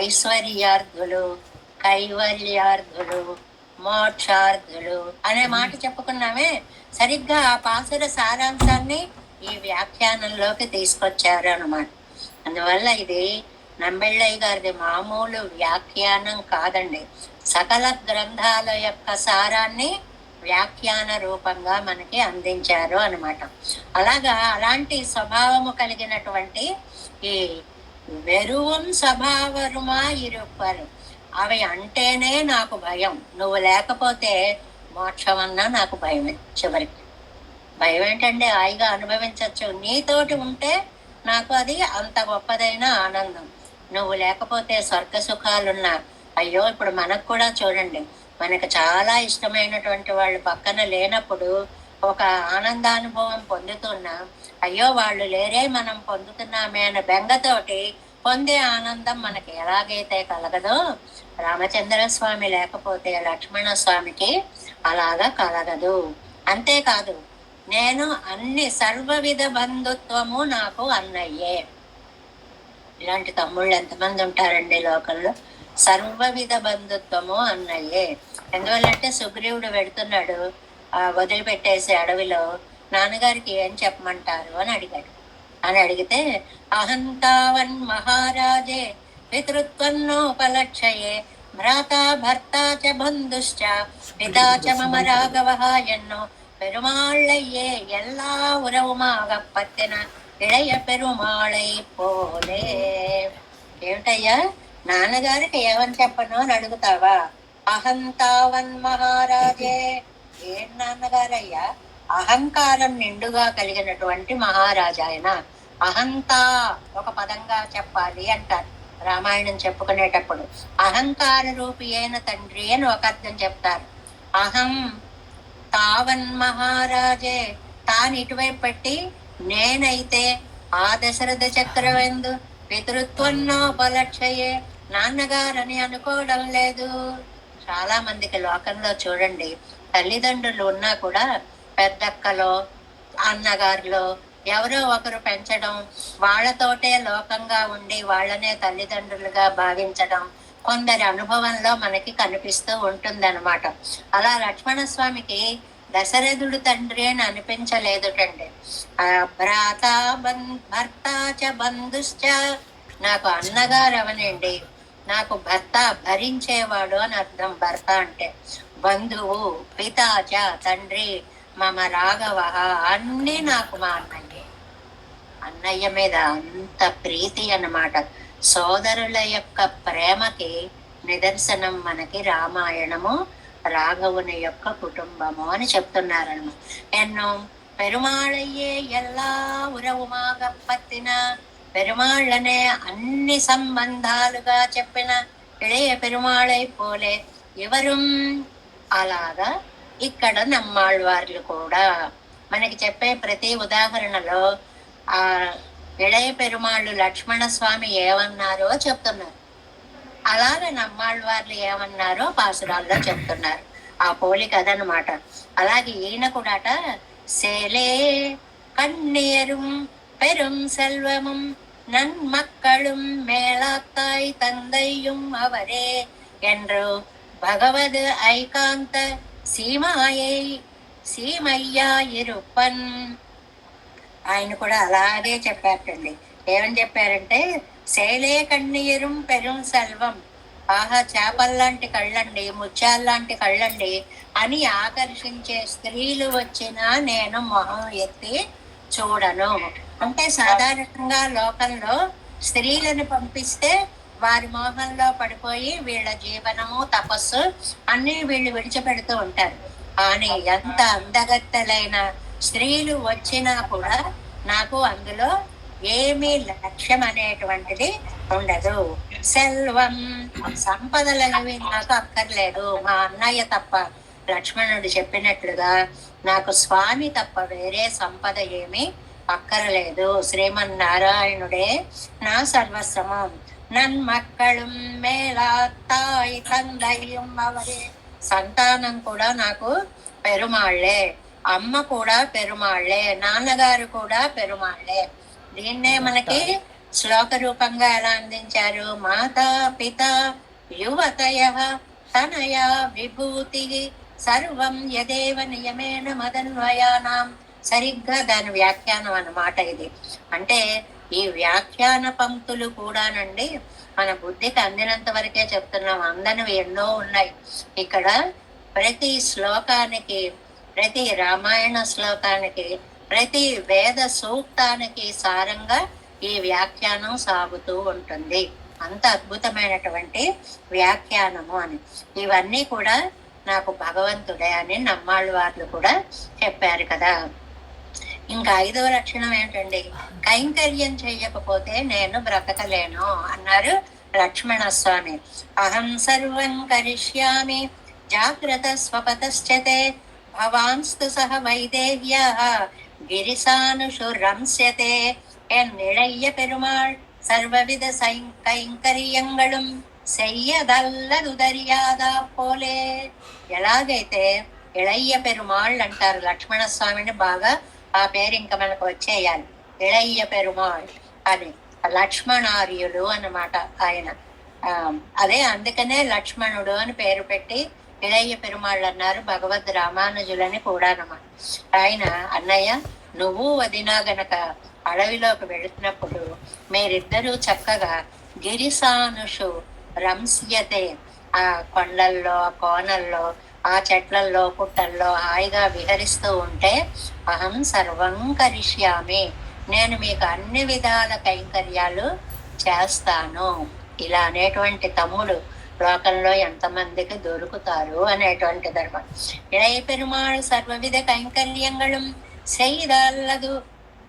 ఐశ్వర్యార్థులు, కైవల్యార్థులు, మోక్షార్థులు అనే మాట చెప్పుకున్నామే. సరిగ్గా ఆ పాసుర సారాంశాన్ని ఈ వ్యాఖ్యానంలోకి తీసుకొచ్చారు అన్నమాట. అందువల్ల ఇది నంబెళ్ళయ్య గారిది మామూలు వ్యాఖ్యానం కాదండి. సకల గ్రంథాల యొక్క సారాన్ని వ్యాఖ్యాన రూపంగా మనకి అందించారు అనమాట. అలాగా అలాంటి స్వభావము కలిగినటువంటి ఈ వెరువం స్వభావరుమా ఇరుపరు, అవి అంటేనే నాకు భయం. నువ్వు లేకపోతే మోక్షం అన్నా నాకు భయమే. చివరికి భయం ఏంటంటే హాయిగా అనుభవించవచ్చు, నీతోటి ఉంటే నాకు అది అంత గొప్పదైన ఆనందం. నువ్వు లేకపోతే స్వర్గ సుఖాలున్నా, అయ్యో ఇప్పుడు మనకు కూడా చూడండి, మనకు చాలా ఇష్టమైనటువంటి వాళ్ళు పక్కన లేనప్పుడు ఒక ఆనందానుభవం పొందుతున్నా, అయ్యో వాళ్ళు లేరే మనం పొందుతున్నామే అనే బెంగతోటి పొందే ఆనందం మనకి ఎలాగైతే కలగదో రామచంద్ర స్వామి లేకపోతే లక్ష్మణ స్వామికి అలాగా కలగదు. అంతేకాదు, నేను అన్ని సర్వవిధ బంధుత్వము నాకు అన్నయ్యే. ఇలాంటి తమ్ముళ్ళు ఎంతమంది ఉంటారండి లోకంలో? సర్వవిధ బంధుత్వము అన్నయ్యే. ఎందువల్లంటే సుగ్రీవుడు వెడుతున్నాడు వదిలిపెట్టేసి అడవిలో, నాన్నగారికి ఏం చెప్పమంటారు అని అడిగాడు. అని అడిగితే, అహంతావన్ మహారాజే పితృత్వన్నోపలక్షయే భ్రాత భర్త చ బంధుశ్చ పితా చ మమ రాఘవ ఎన్నో పెరుమాళ్ళయ్యే ఎల్లా ఉరవుమాగ పత్తిన ఇళయ పెరుమాళై పోలే. ఏమిటయ్యా, నాన్నగారికి ఏమని చెప్పను అని అడుగుతావా? అహంతావన్ మహారాజే. ఏం నాన్నగారయ్యా? అహంకారం నిండుగా కలిగినటువంటి మహారాజా ఆయన. అహంతా ఒక పదంగా చెప్పాలి అంటారు రామాయణం చెప్పుకునేటప్పుడు. అహంకార రూపి అయిన తండ్రి అని ఒక అర్థం చెప్తారు. అహం తావన్ మహారాజే, తాను ఇటువైపు పెట్టి నేనైతే ఆ దశరథ చక్రవేందు పితృత్వన్నోపలక్షయే, నాన్నగారని అనుకోవడం లేదు. చాలా మందికి లోకంలో చూడండి, తల్లిదండ్రులు ఉన్నా కూడా పెద్దక్కలో అన్నగారిలో ఎవరో ఒకరు పెంచడం, వాళ్ళతోటే లోకంగా ఉండి వాళ్ళనే తల్లిదండ్రులుగా భావించడం కొందరి అనుభవంలో మనకి కనిపిస్తూ ఉంటుందన్నమాట. అలా లక్ష్మణ స్వామికి దశరథుడు తండ్రి అని అనిపించలేదుటండి. భ్రాత భర్త చ బంధుశ్చ, నాకు అన్నగారు అవనండి, నాకు భర్త భరించేవాడు అని అర్థం. భర్త అంటే బంధువు, పితాచ తండ్రి, మమ రాఘవ అన్నీ నాకు మా అన్నయ్య. అన్నయ్య మీద అంత ప్రీతి అన్నమాట. సోదరుల యొక్క ప్రేమకి నిదర్శనం మనకి రామాయణము, రాఘవుని యొక్క కుటుంబము అని చెప్తున్నారన్నమాట. ఎన్నో పెరుమాళయ్యే ఎల్లా ఉరవుమాగ పత్తిన, పెరుమాళ్ళనే అన్ని సంబంధాలుగా చెప్పిన ఇళయ పెరుమాళై పోలే ఎవరు. అలాగా ఇక్కడ నమ్మాళ్ళవార్లు కూడా మనకి చెప్పే ప్రతి ఉదాహరణలో ఆ ఇళయ పెరుమాళ్ళు లక్ష్మణ స్వామి ఏమన్నారో చెప్తున్నారు. అలాగే నమ్మాళ్ళవార్లు ఏమన్నారో పాసురాల్లో చెప్తున్నారు. ఆ పోలిక అదనమాట. అలాగే ఈయన కూడాట సేలే కన్నీరు பெரும் செல்வமும் நன்மக்களும் மேலாத்தாய் தந்தையும் அவரே என்று భగవద్ ఐకాంత సీమయ్యా ఇరుప్పన్. ఆయన కూడా అలాగే చెప్పారండి. ఏమని చెప్పారంటే, శైలే కన్నీరు పెరుం సెల్వం, ఆహా చేపల్లాంటి కళ్ళండి, ముత్యాల్లాంటి కళ్ళండి అని ఆకర్షించే స్త్రీలు వచ్చినా నేను మొహం ఎత్తి చూడను. అంటే సాధారణంగా లోకంలో స్త్రీలను పంపిస్తే వారి మోహంలో పడిపోయి వీళ్ళ జీవనము తపస్సు అన్ని వీళ్ళు విడిచిపెడుతూ ఉంటారు. కానీ ఎంత అందగత్తెలైన స్త్రీలు వచ్చినా కూడా నాకు అందులో ఏమీ లక్ష్యం అనేటువంటిది ఉండదు. సెల్వం, సంపదలనేవి నాకు అక్కర్లేదు. మా అన్నయ్య తప్ప, లక్ష్మణుడు చెప్పినట్లుగా నాకు స్వామి తప్ప వేరే సంపద ఏమీ అక్కరలేదు. శ్రీమన్నారాయణుడే నా సర్వస్వము. నన్మక్కళం మేలాత్తాయి తందయ్యం అవరే, సంతానం కూడా నాకు పెరుమాళ్లే, అమ్మ కూడా పెరుమాళ్లే, నాన్నగారు కూడా పెరుమాళ్లే. దీన్నే మనకి శ్లోక రూపంగా ఎలా అందించారు? మాతా పిత యువతయ తనయ విభూతి సర్వం యదేవ నియమేన మదన్వయానాం. సరిగ్గా దాని వ్యాఖ్యానం అన్నమాట ఇది. అంటే ఈ వ్యాఖ్యాన పంక్తులు కూడానండి మన బుద్ధికి అందినంత వరకే చెప్తున్నాం, అందనివి ఎన్నో ఉన్నాయి. ఇక్కడ ప్రతి శ్లోకానికి, ప్రతి రామాయణ శ్లోకానికి, ప్రతి వేద సూక్తానికి సారంగా ఈ వ్యాఖ్యానం సాగుతూ ఉంటుంది. అంత అద్భుతమైనటువంటి వ్యాఖ్యానము అని. ఇవన్నీ కూడా నాకు భగవంతుడే అని నమ్మాళ్ళవార్లు కూడా చెప్పారు కదా. ఇంకా 5వ లక్షణం ఏంటండి? కైంకర్యం చెయ్యకపోతే నేను బ్రతకలేను అన్నారు లక్ష్మణ స్వామి. అహం సర్వం కరిష్యామి జాగ్రత్త స్వపతశ్చతే భవాంస్తు సహ వైదేహ్య గిరిసానుషు రంస్యతే. ఎన్ ఇళయ్య పెరుమాళ్ சர்வவித கைங்கரியங்களும் చెయ్యదల్లదుదర్యాదా పోలే. ఎలాగైతే ఇళయ్య పెరుమాళ్ అంటారు లక్ష్మణస్వామిని, బాగా ఆ పేరు ఇంకా మనకు వచ్చేయాలి, ఇళయ్య పెరుమాళ్ అని. లక్ష్మణార్యులు అన్నమాట ఆయన. అదే అందుకనే లక్ష్మణుడు అని పేరు పెట్టి ఇళయ్య పెరుమాళ్ళు అన్నారు. భగవద్ రామానుజులని కూడా అన్నమాట. ఆయన అన్నయ్య నువ్వు వదినా గనక అడవిలోకి వెళుతున్నప్పుడు మీరిద్దరూ చక్కగా గిరిసానుషు రంస్యతే, ఆ కొండల్లో కోనల్లో ఆ చెట్లల్లో పుట్టల్లో హాయిగా విహరిస్తూ ఉంటే అహం సర్వం కరిష్యామి, నేను మీకు అన్ని విధాల కైంకర్యాలు చేస్తాను. ఇలా అనేటువంటి తమ్ముడు లోకంలో ఎంతమందికి దొరుకుతారు అనేటువంటి ధర్మం. ఇళయ పెరుమాళ్ సర్వవిధ కైంకర్యంగళం చెయ్యదల్లదు,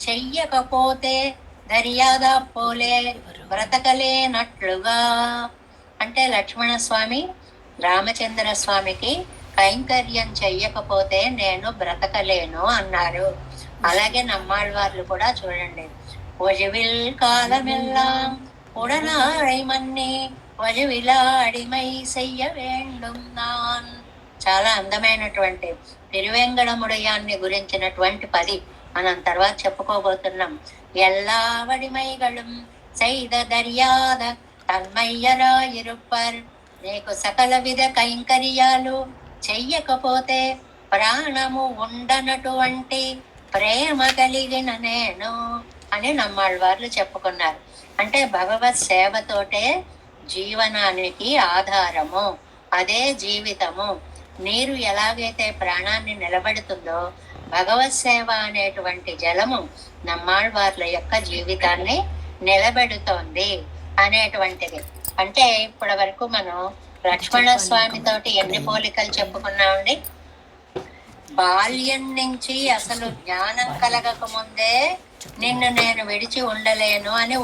చెయ్యకపోతే దర్యాదా పోలే బ్రతకలేనట్లుగా. అంటే లక్ష్మణస్వామి రామచంద్ర స్వామికి కైంకర్యం చెయ్యకపోతే నేను బ్రతకలేను అన్నారు. అలాగే నమ్మాళ్ళవార్లు కూడా చూడండి, ఒజవిల్ కాలమెల్లాం ఉడనాడై మన్ని వజవిలాడిమై చెయ్య వేండుం నాన్. చాలా అందమైనటువంటి తిరువెంగళముడయాన్ని గురించినటువంటి 10 మనం తర్వాత చెప్పుకోబోతున్నాం. ఎల్లా వడిమైగళం செய்த దర్యాద తన్మయ్యరాయిరుప్పర్, నీకు సకల విధ కైంకర్యాలు చెయ్యకపోతే ప్రాణము ఉండనటువంటి ప్రేమ కలిగిన నేను అని నమ్మాళ్ళవార్లు చెప్పుకున్నారు. అంటే భగవత్ సేవతోటే జీవనానికి ఆధారము, అదే జీవితము. నీరు ఎలాగైతే ప్రాణాన్ని నిలబెడుతుందో భగవత్ సేవ అనేటువంటి జలము నమ్మాళ్ళవార్ల యొక్క జీవితాన్ని నిలబెడుతోంది అనేటువంటిది. అంటే ఇప్పటి వరకు మనం లక్ష్మణ స్వామితోటి ఎన్ని పోలికలు చెప్పుకున్నామండి. బాల్యం నుంచి అసలు జ్ఞానం కలగక ముందే నిన్ను నేను విడిచి ఉండలేను అని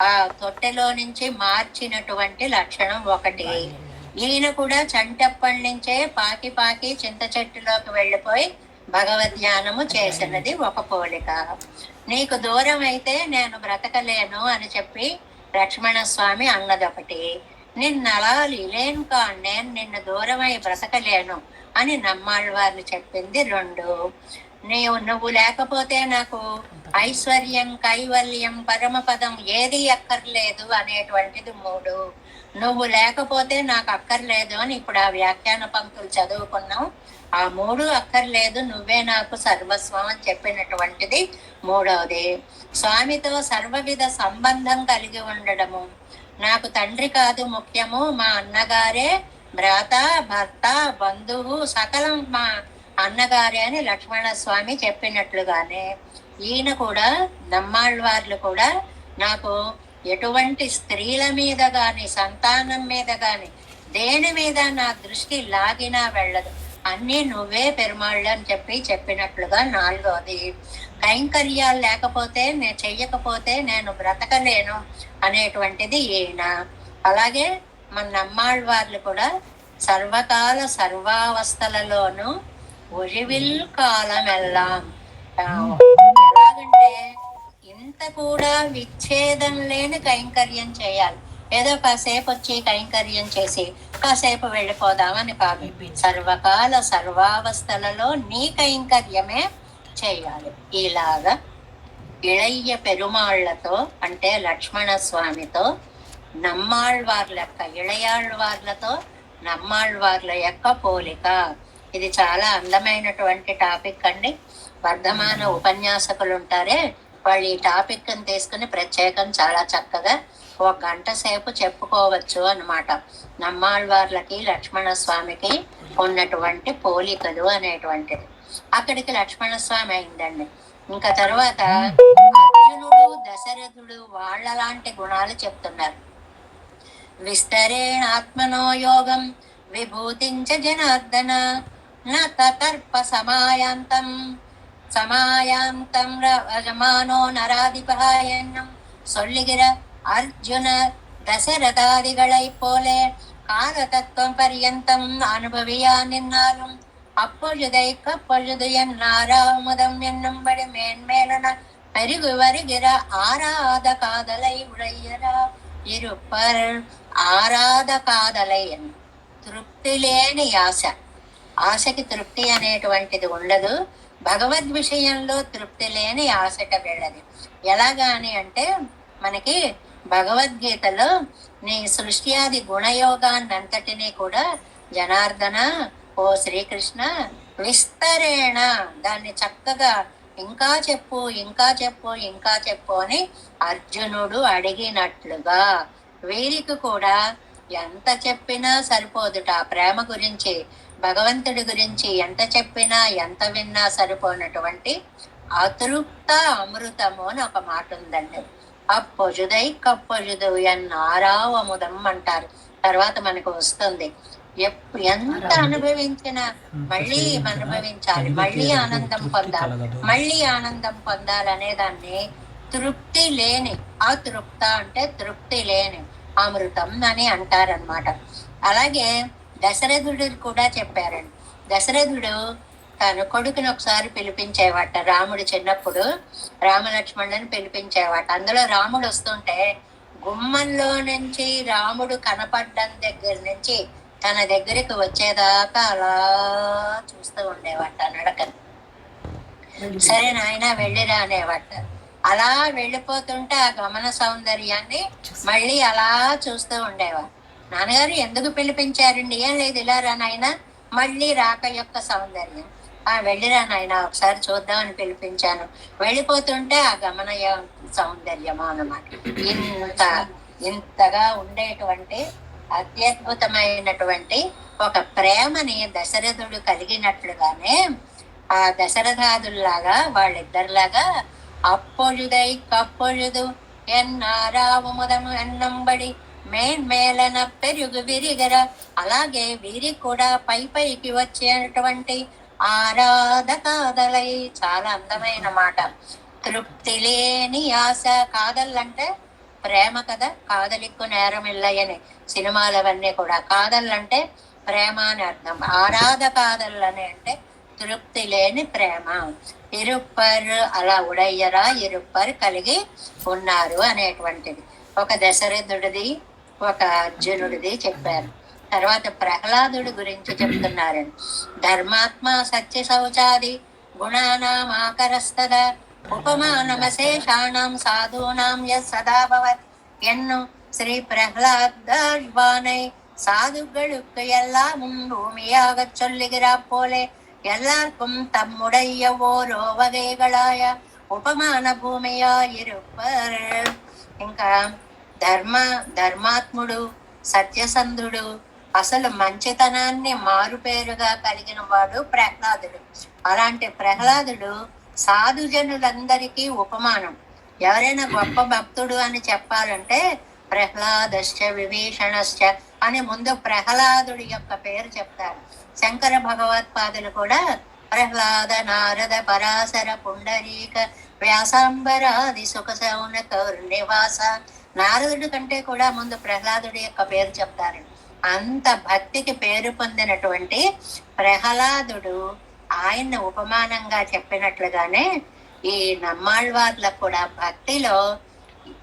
ఆ తొట్టెలో నుంచి మార్చినటువంటి లక్షణం ఒకటి. ఈయన కూడా చంటప్పటి నుంచే పాకి పాకి చింత చెట్టులోకి వెళ్ళిపోయి భగవద్ధ్యానము చేసినది ఒక పోలిక. నీకు దూరం అయితే నేను బ్రతకలేను అని చెప్పి లక్ష్మణస్వామి అన్నదొకటి. నిన్నలా లేను కాదు, నేను నిన్ను దూరమై బ్రతకలేను అని నమ్మాళ్ళవారిని చెప్పింది 2. నువ్వు లేకపోతే నాకు ఐశ్వర్యం కైవల్యం పరమపదం ఏది అక్కర్లేదు అనేటువంటిది 3. నువ్వు లేకపోతే నాకు అక్కర్లేదు అని ఇప్పుడు ఆ వ్యాఖ్యాన పంక్తులు చదువుకున్నాం. ఆ 3 అక్కర్లేదు, నువ్వే నాకు సర్వస్వం అని చెప్పినటువంటిది 3వది. స్వామితో సర్వవిధ సంబంధం కలిగి ఉండడము. నాకు తండ్రి కాదు ముఖ్యము, మా అన్నగారే భ్రాత భర్త బంధువు సకలం మా అన్నగారే అని లక్ష్మణస్వామి చెప్పినట్లుగానే ఈయన కూడా నమ్మాళ్ళవార్లు కూడా నాకు ఎటువంటి స్త్రీల మీద గాని సంతానం మీద గాని దేని మీద నా దృష్టి లాగినా వెళ్ళదు, అన్నీ నువ్వే పెరుమాళ్ళు అని చెప్పినట్లుగా 4వది. కైంకర్యాలు లేకపోతే నేను చెయ్యకపోతే నేను బ్రతకలేను అనేటువంటిది ఈయన. అలాగే మన నమ్మాళ్ళవార్లు కూడా సర్వకాల సర్వావస్థలలోనూ ఒరివిల్ కాలమెల్లాం. ఎలాగంటే ఇంత కూడా విచ్ఛేదం లేని కైంకర్యం చేయాలి. ఏదో కాసేపు వచ్చి కైంకర్యం చేసి కాసేపు వెళ్ళిపోదామని కాదు, సర్వకాల సర్వావస్థలలో నీ కైంకర్యమే చేయాలి. ఇలాగా ఇళయ్య పెరుమాళ్లతో అంటే లక్ష్మణ స్వామితో నమ్మాళ్ళవార్ల యొక్క ఇళయాళ్ళవార్లతో నమ్మాళ్ళవార్ల యొక్క పోలిక. ఇది చాలా అందమైనటువంటి టాపిక్ అండి. వర్ధమాన ఉపన్యాసకులు ఉంటారే వాళ్ళు ఈ టాపిక్ అని తీసుకుని ప్రత్యేకం చాలా చక్కగా 1 గంట సేపు చెప్పుకోవచ్చు అన్నమాట. నమ్మాళ్ళవార్లకి లక్ష్మణ స్వామికి ఉన్నటువంటి పోలికలు అనేటువంటిది. అక్కడికి లక్ష్మణ స్వామి అయిందండి. ఇంకా తర్వాత అర్జునుడు దశరథుడు వాళ్ళ లాంటి గుణాలు చెప్తున్నారు. విస్తరేణ ఆత్మనో యోగం విభూతించ జనార్దన నతర్ప సమాయాంతం రజమానో నరాధిపహాయన్నం சொல்லுகிற அர்ஜுன தசரதாதிகளை போல காலதத்துவம் பரியந்தம் அனுபவியா நின்னாலும் அப்பொழுதை கப்பொழுது என் நாராமுதம் என்னும்படி மேன்மேலன பெருகு வருகிற ஆராத காதலை உடையரா இருப்பர். ఆరాధ కాదలై అని, తృప్తి లేని ఆశ. ఆశకి తృప్తి అనేటువంటిది ఉండదు. భగవద్ విషయంలో తృప్తి లేని ఆశట వెళ్ళది. ఎలాగాని అంటే మనకి భగవద్గీతలో నీ సృష్టి ఆది గుణయోగాన్నంతటినీ కూడా జనార్దన, ఓ శ్రీకృష్ణ, విస్తరేణ దాన్ని చక్కగా ఇంకా చెప్పు, ఇంకా చెప్పు, ఇంకా చెప్పు అని అర్జునుడు అడిగినట్లుగా వీరికి కూడా ఎంత చెప్పినా సరిపోదుట. ప్రేమ గురించి, భగవంతుడి గురించి ఎంత చెప్పినా ఎంత విన్నా సరిపోనటువంటి అతృప్త అమృతము అని ఒక మాట ఉందండి. అప్పొజుదై కప్పొజుదు ఎన్నారావముదం అంటారు. తర్వాత మనకు వస్తుంది. ఎంత అనుభవించినా మళ్ళీ అనుభవించాలి, మళ్ళీ ఆనందం పొందాలి, మళ్ళీ ఆనందం పొందాలనే దాన్ని తృప్తి లేని, అతృప్త అంటే తృప్తి లేని అమృతం అని అంటారనమాట. అలాగే దశరథుడు కూడా చెప్పారండి. దశరథుడు తన కొడుకుని ఒకసారి పిలిపించేవాట. రాముడు చిన్నప్పుడు రామలక్ష్మణుని పిలిపించేవాట. అందులో రాముడు వస్తుంటే గుమ్మంలో నుంచి రాముడు కనపడ్డం దగ్గర నుంచి తన దగ్గరికి వచ్చేదాకా అలా చూస్తూ ఉండేవాట నడకని. సరే నాయన వెళ్ళిరా అనేవాట. అలా వెళ్ళిపోతుంటే ఆ గమన సౌందర్యాన్ని మళ్ళీ అలా చూస్తూ ఉండేవారు. నాన్నగారు ఎందుకు పిలిపించారండి? ఏం లేదు, ఇలా రా నాయన, మళ్ళీ రాక యొక్క సౌందర్యం. వెళ్ళిరా నాయన ఒకసారి చూద్దామని పిలిపించాను. వెళ్ళిపోతుంటే ఆ గమన సౌందర్యము అన్నమాట. ఇంతగా ఉండేటువంటి అత్యద్భుతమైనటువంటి ఒక ప్రేమని దశరథుడు కలిగినట్లుగానే ఆ దశరథాదుల్లాగా వాళ్ళిద్దరిలాగా அப்பொழுதை கப்பொழுது ఎన్నారావముదము ఎన్నంబడి మేన్మేలన పెరుగు విరిగర. అలాగే వీరి కూడా పై పైకి వచ్చేటువంటి ఆరాధ కాదలై, చాలా అందమైన మాట. తృప్తి లేని ఆశ. కాదల్లంటే ప్రేమ కదా, కాదలిక్కు నేరమిల్లయని సినిమాలవన్నీ కూడా. కాదల్లంటే ప్రేమ అని అర్థం. ఆరాధ కాదల్లని అంటే తృప్తి లేని ప్రేమ. ఇరుప్పర్ అలా ఉడయ్యరా, ఇరుప్పర్ కలిగి ఉన్నారు అనేటువంటిది ఒక దశరథుడిది, ఒక అర్జునుడిది చెప్పారు. తర్వాత ప్రహ్లాదుడి గురించి చెప్తున్నారని. ధర్మాత్మ సత్య శౌచాది గుణానామాకరస్తద ఉపమానమశేషాణం సాధూనాం యదా భవత్ ఎన్ను శ్రీ ప్రహ్లాదాழ்வானை சாதுகளுக்கு எல்லாமும் பூமியாக சொல்லுகிறா போலே எல்லாருக்கும் தம்முடைய ஓரோ வகைகளாய ఉపమాన భూమియాயிருపర్. ఇంకా ధర్మాత్ముడు, సత్యసంధుడు, అసలు మంచితనాన్ని మారుపేరుగా కలిగిన వాడు ప్రహ్లాదుడు. అలాంటి ప్రహ్లాదుడు సాధుజనులందరికీ ఉపమానం. ఎవరైనా గొప్ప భక్తుడు అని చెప్పాలంటే ప్రహ్లాదశ్చ విభీషణశ్చ అని ముందు ప్రహ్లాదుడి యొక్క పేరు చెప్తారు. శంకర భగవత్పాదులు కూడా ప్రహ్లాద, నారద, పరాశర, పుండరీక, వ్యాసాంబరాది సుఖ సౌనక నివాస. నారదుడి కంటే కూడా ముందు ప్రహ్లాదుడి యొక్క పేరు చెప్తారు. అంత భక్తికి పేరు పొందినటువంటి ప్రహ్లాదుడు ఆయన్ని ఉపమానంగా చెప్పినట్లుగానే ఈ నమ్మాళ్వార్లకు కూడా భక్తిలో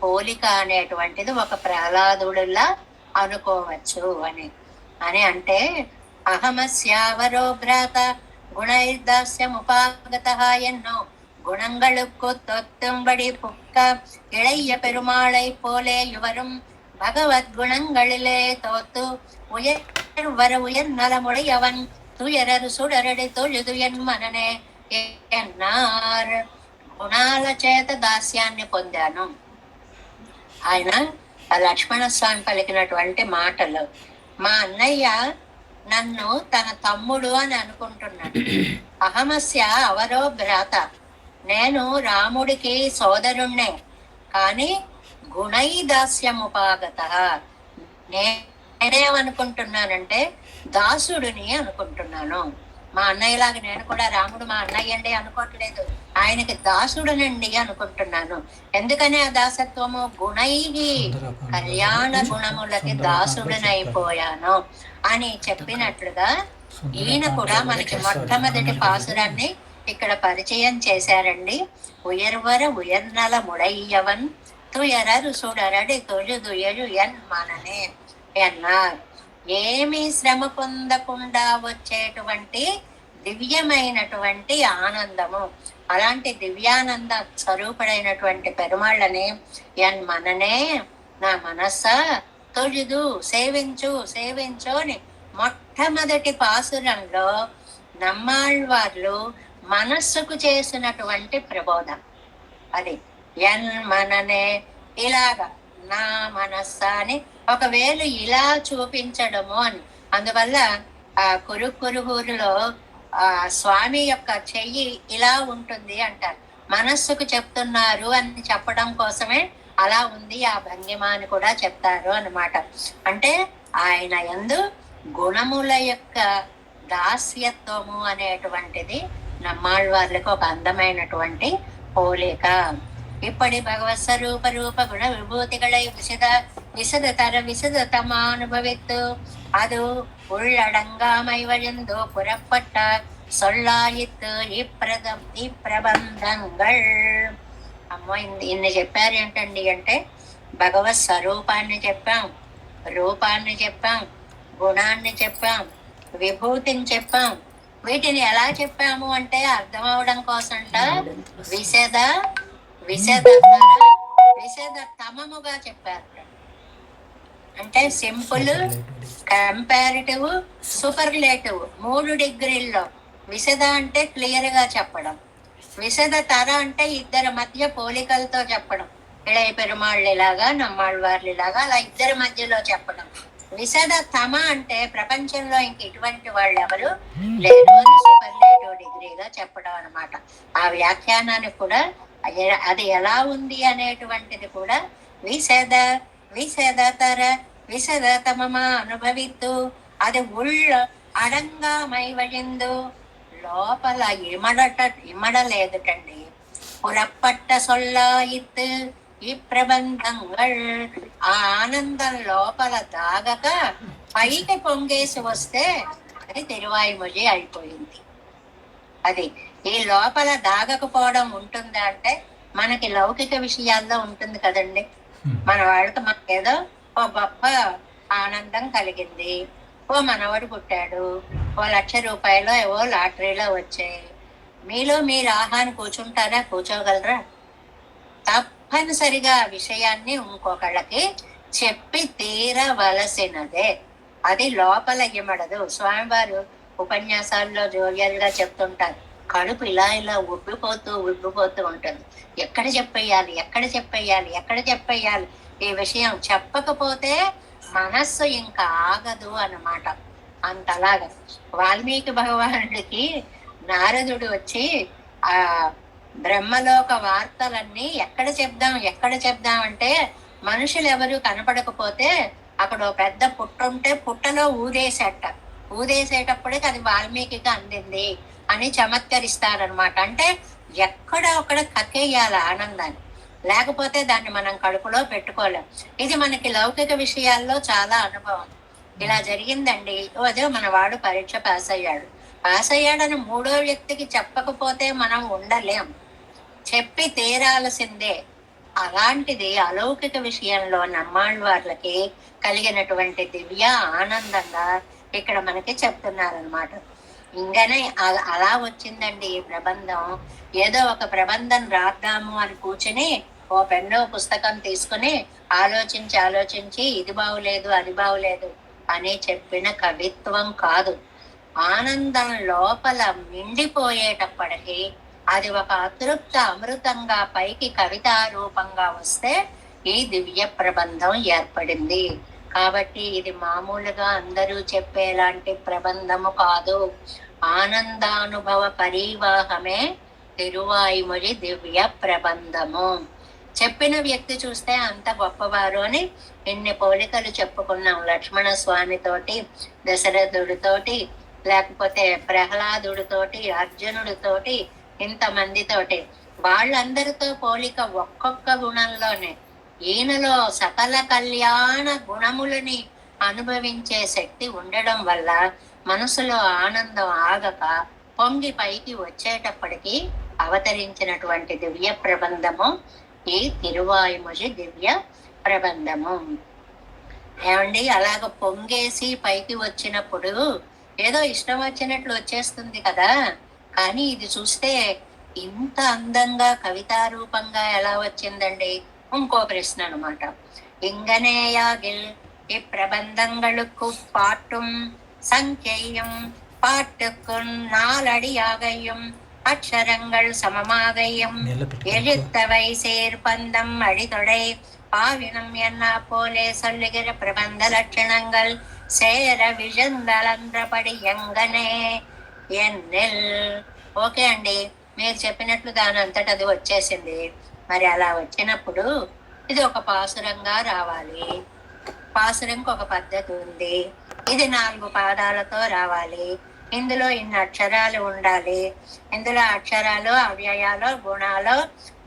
పోలిక అనేటువంటిది ఒక ప్రహ్లాదుడులా అనుకోవచ్చు అని అంటే అహమస్యావరో భ్రాత குணைர்தாஸ்யமுபாகத என்னோ குணங்களுக்கு தொத்தும்படி புக்க இளைய பெருமாளை போலே இவரும் பகவத் குணங்களிலே தோத்து உயர் நலமுடையவன் துயரரு சுடரடி தொழுது என் మననే ఎన్నార్. గుణాల చేత దాస్యాన్ని పొందాను. ఆయన లక్ష్మణ స్వామి పలికినటువంటి మాటలు. మా అన్నయ్య నన్ను తన తమ్ముడు అని అనుకుంటున్నాడు. అహమస్య అవరో భ్రాత, నేను రాముడికి సోదరుణ్ణే, కానీ గుణైదాస్యముపాగత, నేనేమనుకుంటున్నానంటే దాసుడిని అనుకుంటున్నాను. మా అన్నయ్యలాగా నేను కూడా రాముడు మా అన్నయ్య అండి అనుకోవట్లేదు, ఆయనకి దాసుడునండి అనుకుంటున్నాను. ఎందుకని ఆ దాసత్వము? గుణై కళ్యాణ గుణములకి దాసుడునైపోయాను అని చెప్పినట్లుగా ఈయన కూడా మనకి మొట్టమొదటి పాసురాన్ని ఇక్కడ పరిచయం చేశారండి. ఉయర్వర ఉయర్నల ముడయ్యవన్ తుయరరు సుడరడి తొలుదుయలు ఎన్ మననే ఎన్నారు. ఏమీ శ్రమ పొందకుండా వచ్చేటువంటి దివ్యమైనటువంటి ఆనందము, అలాంటి దివ్యానంద స్వరూపుడైనటువంటి పెరుమాళ్ళని ఎన్ మననే నా మనస్స తొలుదు సేవించు సేవించు అని మొట్టమొదటి పాసురంలో నమ్మాళ్వార్లు మనస్సుకు చేసినటువంటి ప్రబోధం అది. ఎన్ మననే ఇలాగా నా మనస్స అని ఒకవేళ ఇలా చూపించడము అని. అందువల్ల ఆ కురుకురుహూరులో ఆ స్వామి యొక్క చెయ్యి ఇలా ఉంటుంది అంటారు. మనస్సుకు చెప్తున్నారు అని చెప్పడం కోసమే అలా ఉంది ఆ భంగిమ అని కూడా చెప్తారు అన్నమాట. అంటే ఆయన యందు గుణముల యొక్క దాస్యత్వము అనేటువంటిది నమ్మాళ్వార్లకు ఒక అందమైనటువంటి పోలిక. இப்படி பகவத் ஸ்வரூப ரூப குண விபூதிகளை விசதத்தம அனுபவித்து அது உள்ளடங்காமை வழிந்தோ புறப்பட்ட சொல்லாயித்து ఇప్రబంధంగళ్. అమ్మో ఇన్ని చెప్పారు ఏంటండి అంటే, భగవత్ స్వరూపాన్ని చెప్పాం, రూపాన్ని చెప్పాం, గుణాన్ని చెప్పాం, విభూతిని చెప్పాం. వీటిని ఎలా చెప్పాము అంటే అర్థం అవడం కోసంట విశదతమముగా చెప్పారు. అంటే సింపుల్, కంపారిటివ్, సూపర్లేటివ్ 3 డిగ్రీల్లో. విశద అంటే క్లియర్ గా చెప్పడం, విశదతర అంటే ఇద్దరి మధ్య పోలికలతో చెప్పడం. ఇళయ పెరుమాళ్ళు ఇలాగా, నమ్మాళ్ళవార్లు ఇలాగా, అలా ఇద్దరి మధ్యలో చెప్పడం. విశదతమ అంటే ప్రపంచంలో ఇంక ఇటువంటి వాళ్ళు ఎవరు లేరు అని సూపర్లేటివ్ డిగ్రీగా చెప్పడం అనమాట. ఆ వ్యాఖ్యానాన్ని కూడా అది ఎలా ఉంది అనేటువంటిది కూడా విశదతర విశదతమమా అనుభవిత్తు అది ఉళ్ళ అడంగా మైవడిందు. లోపల ఇమడలేదుటండి. పురప్పట్ట సొల్లాయిత్ ఈ ప్రబంధంగళ్. ఆ ఆనందం లోపల దాగక పైకి పొంగేసి వస్తే అది తిరువాయిమొഴി అయిపోయింది. అది ఈ లోపల దాగకపోవడం ఉంటుందా అంటే మనకి లౌకిక విషయాల్లో ఉంటుంది కదండి. మన వాళ్ళకి మనకేదో ఓ గొప్ప ఆనందం కలిగింది, ఓ మనవడు పుట్టాడు, ఓ 1,00,000 రూపాయలు ఏవో లాటరీలో వచ్చాయి. మీలో మీరు ఆహాన్ని కూర్చుంటారా? కూర్చోగలరా? తప్పనిసరిగా ఆ విషయాన్ని ఇంకొకళ్ళకి చెప్పి తీరవలసినదే. అది లోపల ఇమడదు. స్వామివారు ఉపన్యాసాల్లో జోవియల్ గా చెప్తుంటారు, కడుపు ఇలా ఇలా ఉబ్బిపోతూ ఉంటుంది. ఎక్కడ చెప్పేయాలి ఈ విషయం చెప్పకపోతే మనస్సు ఇంకా ఆగదు అన్నమాట. అంతలాగా వాల్మీకి భగవానుడికి నారదుడు వచ్చి ఆ బ్రహ్మలోక వార్తలన్నీ ఎక్కడ చెప్దాం అంటే మనుషులు ఎవరు కనపడకపోతే అక్కడ పెద్ద పుట్ట ఉంటే పుట్టలో ఊదేసేటప్పటికి అది వాల్మీకికి అందింది అని చమత్కరిస్తారనమాట. అంటే ఎక్కడ ఒకడ కక్కేయాలి ఆనందాన్ని, లేకపోతే దాన్ని మనం కడుపులో పెట్టుకోలేం. ఇది మనకి లౌకిక విషయాల్లో చాలా అనుభవం. ఇలా జరిగిందండి. అదే మన వాడు పరీక్ష పాస్ అయ్యాడని 3వ వ్యక్తికి చెప్పకపోతే మనం ఉండలేం, చెప్పి తీరాల్సిందే. అలాంటిది అలౌకిక విషయంలో నమ్మాళ్వార్లకి కలిగినటువంటి దివ్య ఆనందంగా ఇక్కడ మనకి చెప్తున్నారనమాట. ఇంకనే అలా వచ్చిందండి ఈ ప్రబంధం. ఏదో ఒక ప్రబంధం రాద్దాము అని కూర్చుని ఓ పెన్నో పుస్తకం తీసుకుని ఆలోచించి ఇది బాగులేదు అది బాగులేదు అని చెప్పిన కవిత్వం కాదు. ఆనందం లోపల మిండిపోయేటప్పటికీ అది ఒక అతృప్త అమృతంగా పైకి కవితా రూపంగా వస్తే ఈ దివ్య ప్రబంధం ఏర్పడింది. కాబట్టి ఇది మామూలుగా అందరూ చెప్పేలాంటి ప్రబంధము కాదు. ఆనందానుభవ పరివాహమే తిరువాయిమొഴി దివ్య ప్రబంధము. చెప్పిన వ్యక్తి చూస్తే అంత గొప్పవారు అని ఎన్ని పోలికలు చెప్పుకున్నాం. లక్ష్మణ స్వామితోటి, దశరథుడితోటి, లేకపోతే ప్రహ్లాదుడితోటి, అర్జునుడితోటి, ఇంతమందితోటి. వాళ్ళందరితో పోలిక ఒక్కొక్క గుణంలోనే. ఈయనలో సకల కళ్యాణ గుణములని అనుభవించే శక్తి ఉండడం వల్ల మనసులో ఆనందం ఆగక పొంగి పైకి వచ్చేటప్పటికి అవతరించినటువంటి దివ్య ప్రబంధము ఈ తిరువాయుమొഴി దివ్య ప్రబంధము. ఏమండి, అలాగ పొంగేసి పైకి వచ్చినప్పుడు ఏదో ఇష్టం వచ్చినట్లు వచ్చేస్తుంది కదా, కానీ ఇది చూస్తే ఇంత అందంగా కవితారూపంగా ఎలా వచ్చిందండి? ఇంకో ప్రశ్న అనమాట. ఇంగనేయాగిల్ ఈ ప్రబంధங்களுக்கு பாட்டும் சங்கையும் பாட்டுக்கும் நாலடியாகையும் அக்ஷரங்கள் சமமாகையும் எழுத்தவை சேர்பந்தம் அடிதொடை பாவினம் என்ன போலே சொல்லுகிற பிரபந்த லட்சணங்கள் சேர విజందలంద్రపడి ఎంగనే ఎన్నెల్. ఓకే అండి, మీరు చెప్పినట్లు దాని అంతట అది వచ్చేసింది. మరి అలా వచ్చినప్పుడు ఇది ఒక పాసురంగా రావాలి. పాసురంకి ఒక పద్ధతి ఉంది. ఇది 4 పాదాలతో రావాలి. ఇందులో ఇన్ని అక్షరాలు ఉండాలి. ఇందులో అక్షరాలు, అవ్యయాలు, గుణాలు,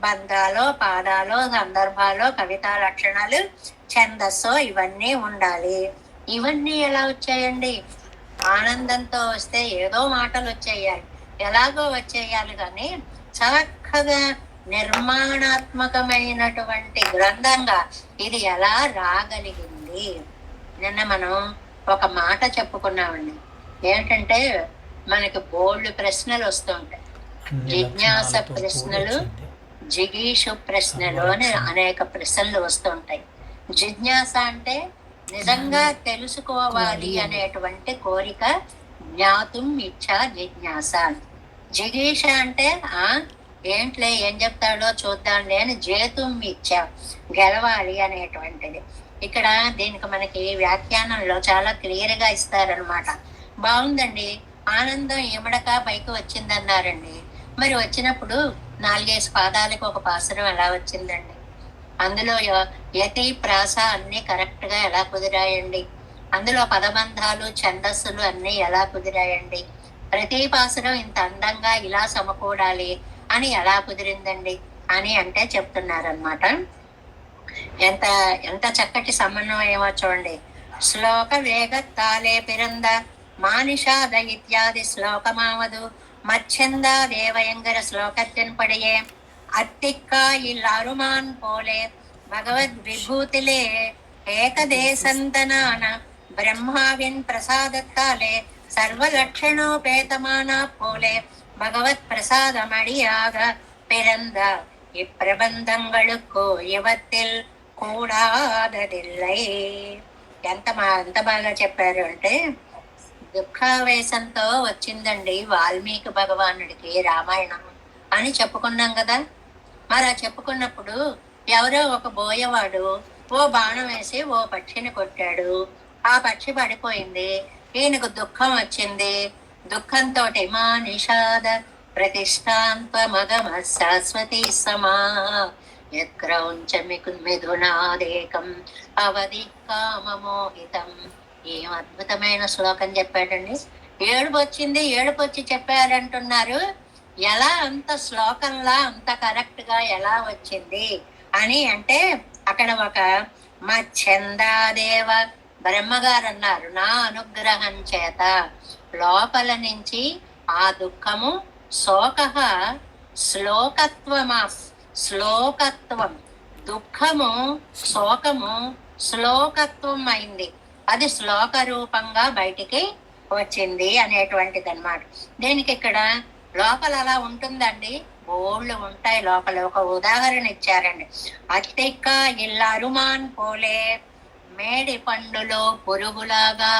బంధాలు, పాదాలు, సందర్భాలు, కవితా లక్షణాలు, ఛందస్సు ఇవన్నీ ఉండాలి. ఇవన్నీ ఎలా వచ్చాయండి? ఆనందంతో వస్తే ఏదో మాటలు వచ్చేయాలి, ఎలాగో వచ్చేయాలి. కానీ చక్కగా నిర్మాణాత్మకమైనటువంటి గ్రంథంగా ఇది ఎలా రాగలిగింది? నిన్న మనం ఒక మాట చెప్పుకున్నామండి. ఏంటంటే మనకి బోల్డ్ ప్రశ్నలు వస్తుంటాయి. జిజ్ఞాస ప్రశ్నలు, జిగీషు ప్రశ్నలు అని అనేక ప్రశ్నలు వస్తుంటాయి. జిజ్ఞాస అంటే నిజంగా తెలుసుకోవాలి అనేటువంటి కోరిక, జ్ఞాతుం ఇచ్చ జిజ్ఞాస. జిగీష అంటే ఏంట్లే ఏం చెప్తాడో చూద్దాంలే అని జేతుం ఇచ్చ, గెలవాలి అనేటువంటిది. ఇక్కడ దీనికి మనకి వ్యాఖ్యానంలో చాలా క్లియర్ గా ఇస్తారనమాట. బాగుందండి, ఆనందం ఇమడక పైకి వచ్చిందన్నారండి. మరి వచ్చినప్పుడు 4 పాదాలకు ఒక పాసురం ఎలా వచ్చిందండి? అందులో యతి, ప్రాస అన్ని కరెక్ట్ గా ఎలా కుదిరాయండి? అందులో పదబంధాలు, ఛందస్సులు అన్ని ఎలా కుదిరాయండి? ప్రతి పాసురం ఇంత అందంగా ఇలా సమకూడాలి అని ఎలా కుదిరిందండి అని అంటే చెప్తున్నారనమాట. ఎంత ఎంత చక్కటి సమన్వయమో చూడండి. శ్లోక వేగ తాలే పిరంద మానిషాద ఇత్యాది శ్లోకమావదు మచ్చందా దేవయంగర శ్లోకத்தின்படியே அத்திக்காயில் அருமான் போலே பகவத் விபூதிலே ஏகதேசந்தனான பிரம்மாவின் பிரசாதத்தாலே சர்வ லட்சணோபேதமான போலே பகவத் பிரசாதமடியாக பிறந்த இப்பிரபந்தங்களுக்கு యువத்தில் కూడాదదిల్లై. ఎంత బాగా చెప్పారు అంటే, దుఃఖావేశంతో వచ్చిందండి వాల్మీకి భగవానుడికి రామాయణం అని చెప్పుకున్నాం కదా. మరి ఆ చెప్పుకున్నప్పుడు ఎవరో ఒక బోయవాడు ఓ బాణం వేసి ఓ పక్షిని కొట్టాడు. ఆ పక్షి పడిపోయింది. ఈయనకు దుఃఖం వచ్చింది. దుఃఖంతో మా నిషాద ప్రతిష్టాంతమగమ శాశ్వతి సమా యత్క్రౌంచ మిథునాదేకం అవధి కామమోహితం. ఏం అద్భుతమైన శ్లోకం చెప్పాడండి. ఏడుపు వచ్చింది, ఏడుపు వచ్చి చెప్పారంటున్నారు. ఎలా అంత శ్లోకంలా అంత కరెక్ట్ గా ఎలా వచ్చింది అని అంటే, అక్కడ ఒక మచ్చందాదేవ బ్రహ్మగారు అన్నారు, నా అనుగ్రహం చేత లోపల నుంచి ఆ దుఃఖము శోక శ్లోకత్వం దుఃఖము శోకము శ్లోకత్వం అయింది. అది శ్లోక రూపంగా బయటికి వచ్చింది అనేటువంటిది అన్నమాట. దీనికి ఇక్కడ లోపల అలా ఉంటుందండి, బోళ్ళు ఉంటాయి లోపల. ఒక ఉదాహరణ ఇచ్చారండి. అత్తిక్క ఇల్ల అరుమాన్ పోలే, మేడి పండులో పురుగులాగా.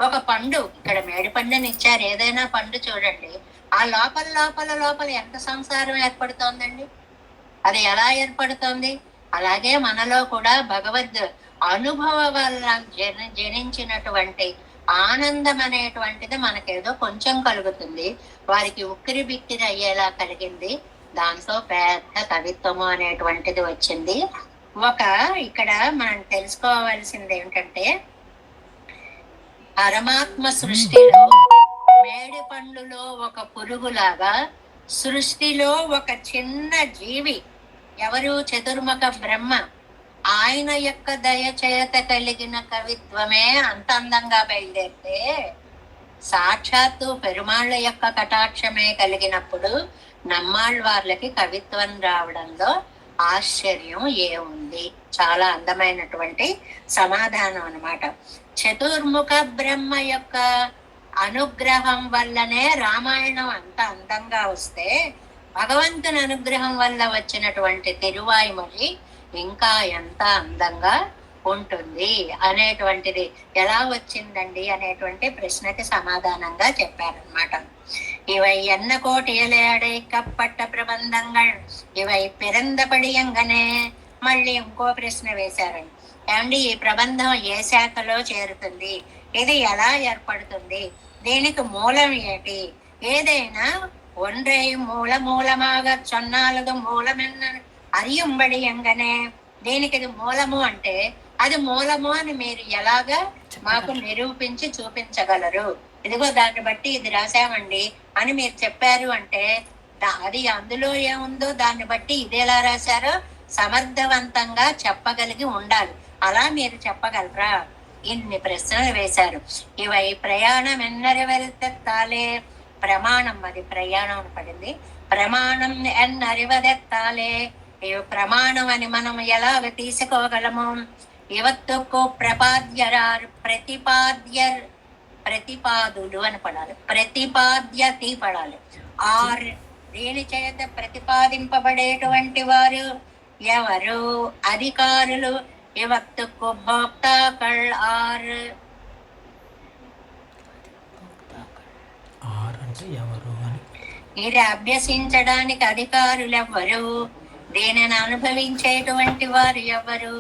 ఒక పండు, ఇక్కడ మేడి పండుని ఇచ్చారు, ఏదైనా పండు చూడండి, ఆ లోపల లోపల లోపల ఎంత సంసారం ఏర్పడుతోందండి. అది ఎలా ఏర్పడుతోంది? అలాగే మనలో కూడా భగవద్ అనుభవ వల్ల జనించినటువంటి ఆనందం అనేటువంటిది మనకేదో కొంచెం కలుగుతుంది, వారికి ఉక్కిరి బిక్కిరి అయ్యేలా కలిగింది. దాంతో పెద్ద కవిత్వము అనేటువంటిది వచ్చింది. ఇక్కడ మనం తెలుసుకోవాల్సింది ఏమిటంటే, పరమాత్మ సృష్టిలో మేడి పండులో ఒక పురుగులాగా, సృష్టిలో ఒక చిన్న జీవి ఎవరు? చతుర్ముఖ బ్రహ్మ. ఆయన యొక్క దయ చేత కలిగిన కవిత్వమే అంత అందంగా బయలుదేరితే, సాక్షాత్తు పెరుమాళ్ళ యొక్క కటాక్షమే కలిగినప్పుడు నమ్మాళ్ళవార్లకి కవిత్వం రావడంలో ఆశ్చర్యం ఏముంది? చాలా అందమైనటువంటి సమాధానం అన్నమాట. చతుర్ముఖ బ్రహ్మ యొక్క అనుగ్రహం వల్లనే రామాయణం అంత అందంగా వస్తే భగవంతుని అనుగ్రహం వల్ల వచ్చినటువంటి తిరువాయిమొഴി ఇంకా ఎంత అందంగా ఉంటుంది అనేటువంటిది ఎలా వచ్చిందండి అనేటువంటి ప్రశ్నకి సమాధానంగా చెప్పారనమాట. இவை என்ன கோட்டியலை అడైకప్పట్ట ప్రబంధంగళ్ ఇవై పిరందపడియంగానే మళ్ళీ ఇంకో ప్రశ్న వేశారండి. ఏమండి, ఈ ప్రబంధం ఏ శాఖలో చేరుతుంది? ఇది ఎలా ఏర్పడుతుంది? దీనికి మూలం ఏంటి? ఏదైనా ஒன்றை మూలமாக சொன்னாలదు మూలమెన్న அறியும்படிయంగానే దీనికి ఇది మూలము అంటే అది మూలము అని మీరు ఎలాగా మాకు నిరూపించి చూపించగలరు? ఇదిగో దాన్ని బట్టి ఇది రాశామండి అని మీరు చెప్పారు అంటే అది అందులో ఏముందో దాన్ని బట్టి ఇది ఎలా రాశారో సమర్థవంతంగా చెప్పగలిగి ఉండాలి. అలా మీరు చెప్పగలరా? ఇన్ని ప్రశ్నలు వేశారు. ఇవై ప్రయాణం ఎన్నరి వెళ్తాలే ప్రమాణం, అది ప్రయాణం పడింది. ప్రమాణం ఎన్నరివదెత్తాలే, ఇవి ప్రమాణం అని మనం ఎలాగ తీసుకోగలము? ಇವತ್ತಕ್ಕೂ ప్రపాద్యరారు ప్రతిపాదులు అని పడాలి, ప్రతిపాద్యతి పడాలి. ఆర్ దీని చేత ప్రతిపాదింపబడేటువంటి వారు ఎవరు? అధికారులు. ಇವತ್ತಕ್ಕೂ భోక్తాకళ్ ఆర్ ఇది అభ్యసించడానికి అధికారులు ఎవరు? దీనిని అనుభవించేటువంటి వారు ఎవరు?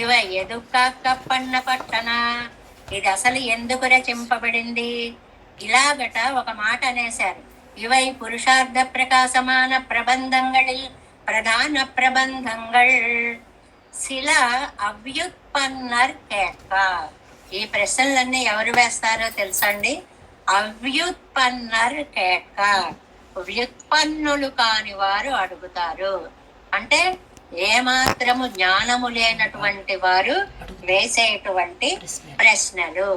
ఇవ ఎదుకప్పన్న పట్టణ, ఇది అసలు ఎందుకు రచింపబడింది? ఇలాగట ఒక మాట అనేశారు. ఇవై పురుషార్థ ప్రకాశమాన ప్రబంధంగళిల్ ప్రధాన ప్రబంధంగళ్ శిల అవ్యుత్పన్నర్ కేక. ఈ ప్రశ్నలన్నీ ఎవరు వేస్తారో తెలుసండి? అవ్యుత్పన్నర్ కేక, వ్యుత్పన్నులు కాని వారు అడుగుతారు. అంటే ఏమాత్రము జ్ఞానము లేనటువంటి వారు వేసేటువంటి ప్రశ్నలు.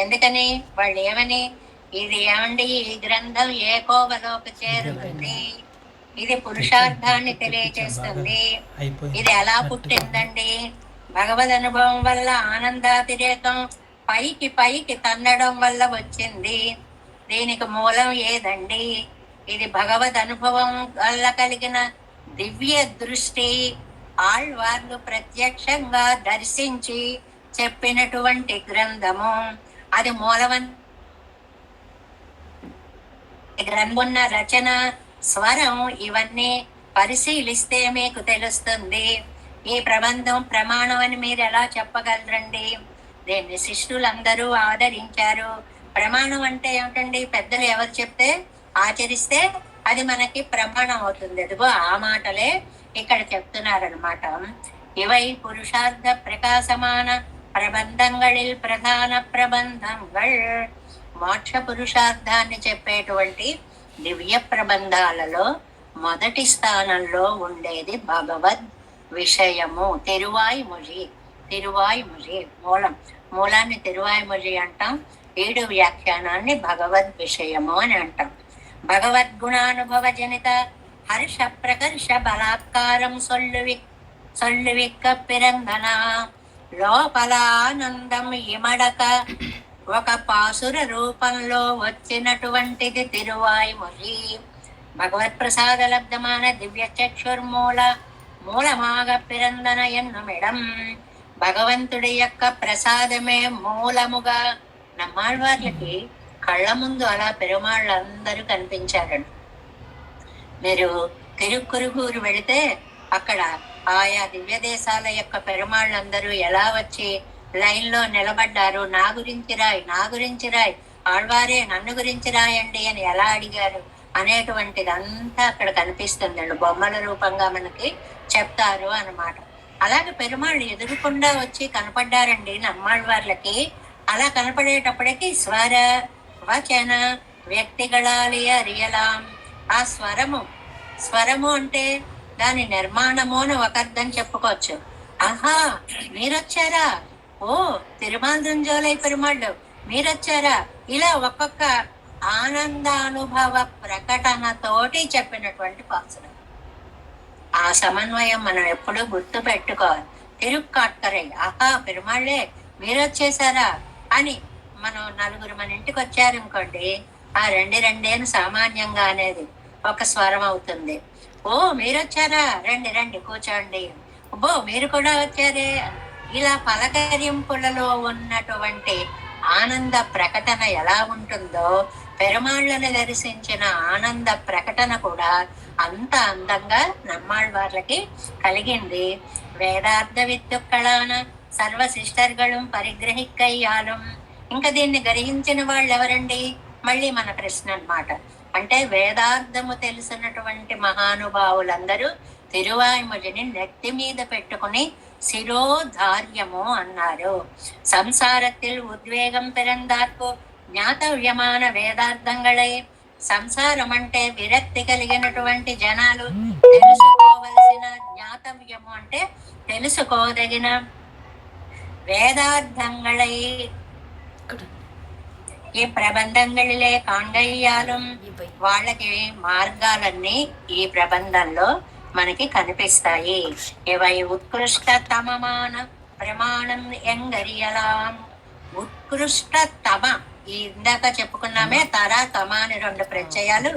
ఎందుకని? వాళ్ళు ఏమని, ఇది ఏమండి ఈ గ్రంథం ఏ కోవలోకి చేరుతుంది, ఇది పురుషార్థాన్ని తెలియజేస్తుంది, ఇది ఎలా పుట్టిందండి? భగవద్ అనుభవం వల్ల ఆనందాతిరేకం పైకి పైకి తన్నడం వల్ల వచ్చింది. దీనికి మూలం ఏదండి? ఇది భగవద్ అనుభవం వల్ల కలిగిన దివ్య దృష్టి, ఆళ్వార్లు ప్రత్యక్షంగా దర్శించి చెప్పినటువంటి గ్రంథము. అది మూలవన్ గ్రంథమున్న రచన, స్వరం, ఇవన్నీ పరిశీలిస్తే మీకు తెలుస్తుంది. ఈ ప్రబంధం ప్రమాణం అని మీరు ఎలా చెప్పగలరండి? దీన్ని శిష్యులందరూ ఆదరించారు. ప్రమాణం అంటే ఏమిటండి? పెద్దలు ఎవరు చెప్తే ఆచరిస్తే అది మనకి ప్రమాణం అవుతుంది. అదిగో ఆ మాటలే ఇక్కడ చెప్తున్నారనమాట. ఇవై పురుషార్థ ప్రకాశమాన ప్రబంధంగళిల్ ప్రధాన ప్రబంధంగళ్, మోక్ష పురుషార్థాన్ని చెప్పేటువంటి దివ్య ప్రబంధాలలో మొదటి స్థానంలో ఉండేది భగవద్ విషయము. తిరువాయిమొഴി, తిరువాయిమొഴి మూలాన్ని తిరువాయిమొഴి అంటాం. 7 వ్యాఖ్యానాన్ని భగవద్ విషయము అని అంటాం. భగవద్గుణానుభవ జనిత హర్ష ప్రకర్ష బలాత్కారం సొల్లువిక్క పిరంగన లోపలానందం ఇమడక ఒక పాసుర రూపంలో వచ్చినటువంటిది తిరువాయిమొഴి. భగవత్ ప్రసాద లబ్ధమాన దివ్య మూలమాగ పిరందన ఎన్నుమిడం. భగవంతుడి యొక్క ప్రసాదమే మూలముగా నమ్మాళ్ళవార్లకి కళ్ళ ముందు అలా పెరుమాళ్ళందరూ కనిపించారండి. మీరు తిరుక్కురుగురు వెళితే అక్కడ ఆయా దివ్య దేశాల యొక్క పెరుమాళ్ళందరూ ఎలా వచ్చి లైన్ లో నిలబడ్డారు, నా గురించి రాయి, నా గురించి రాయి, ఆళ్వారే నన్ను గురించి రాయండి అని ఎలా అడిగారు అనేటువంటిది అంతా అక్కడ కనిపిస్తుందండి. బొమ్మల రూపంగా మనకి చెప్తారు అన్నమాట. అలాగే పెరుమాళ్ళు ఎదురుకుండా వచ్చి కనపడ్డారండి నమ్మాళ్ళవార్లకి. అలా కనపడేటప్పటికి స్వర వచన వ్యక్తిగళాలి అరియలాం. ఆ స్వరము అంటే దాని నిర్మాణము అని ఒక అర్థం చెప్పుకోవచ్చు. ఆహా, మీరొచ్చారా? ఓ తిరుమల దుంజోలై పెరుమాళ్ళు మీరొచ్చారా, ఇలా ఒక్కొక్క ఆనందానుభవ ప్రకటనతోటి చెప్పినటువంటి పాసురం. ఆ సమన్వయం మనం ఎప్పుడూ గుర్తు పెట్టుకోవాలి. తిరుక్కాట్కరై, ఆహా పెరుమాళ్ళే మీరొచ్చేసారా అని మనం నలుగురు మన ఇంటికి వచ్చారనుకోండి, ఆ రండి రండి అని సామాన్యంగా అనేది ఒక స్వరం అవుతుంది. ఓ మీరొచ్చారా, రండి రండి కూర్చోండి, ఓ మీరు కూడా వచ్చారే. ఇలా పలకరింపులలో ఉన్నటువంటి ఆనంద ప్రకటన ఎలా ఉంటుందో, పెరుమాళ్ళని దర్శించిన ఆనంద ప్రకటన కూడా అంత అందంగా நம்மாழ்வாర్లకి కలిగింది. వేదార్థ విత్తుక్కళాన సర్వ శిష్టర్గళం పరిగ్రహిక్కయ్యాలం. ఇంకా దీన్ని గ్రహించిన వాళ్ళు ఎవరండి? మళ్ళీ మన ప్రశ్న అన్నమాట. అంటే వేదార్థము తెలిసినటువంటి మహానుభావులందరూ తిరువాయిమొழிని నెత్తి మీద పెట్టుకుని శిరోధార్యము అన్నారు. సంసారத்தில் ఉద్వేగం పిరందార్కు జ్ఞాతవ్యమాన వేదార్థంగళై. సంసారం అంటే విరక్తి కలిగినటువంటి జనాలు తెలుసుకోవలసిన, జ్ఞాతవ్యము అంటే తెలుసుకోదగిన వేదార్థంగళై ఈ ప్రబంధంగళిలే కాంగయ్యాలు. వాళ్ళకి మార్గాలన్నీ ఈ ప్రబంధంలో మనకి కనిపిస్తాయి. ఇవై ఉత్కృష్ట తమమాన ప్రమాణం ఎంగరియలాం. ఉత్కృష్ట తమ, ఈ ఇందాక చెప్పుకున్నామే తర తమ అని రెండు ప్రత్యయాలు.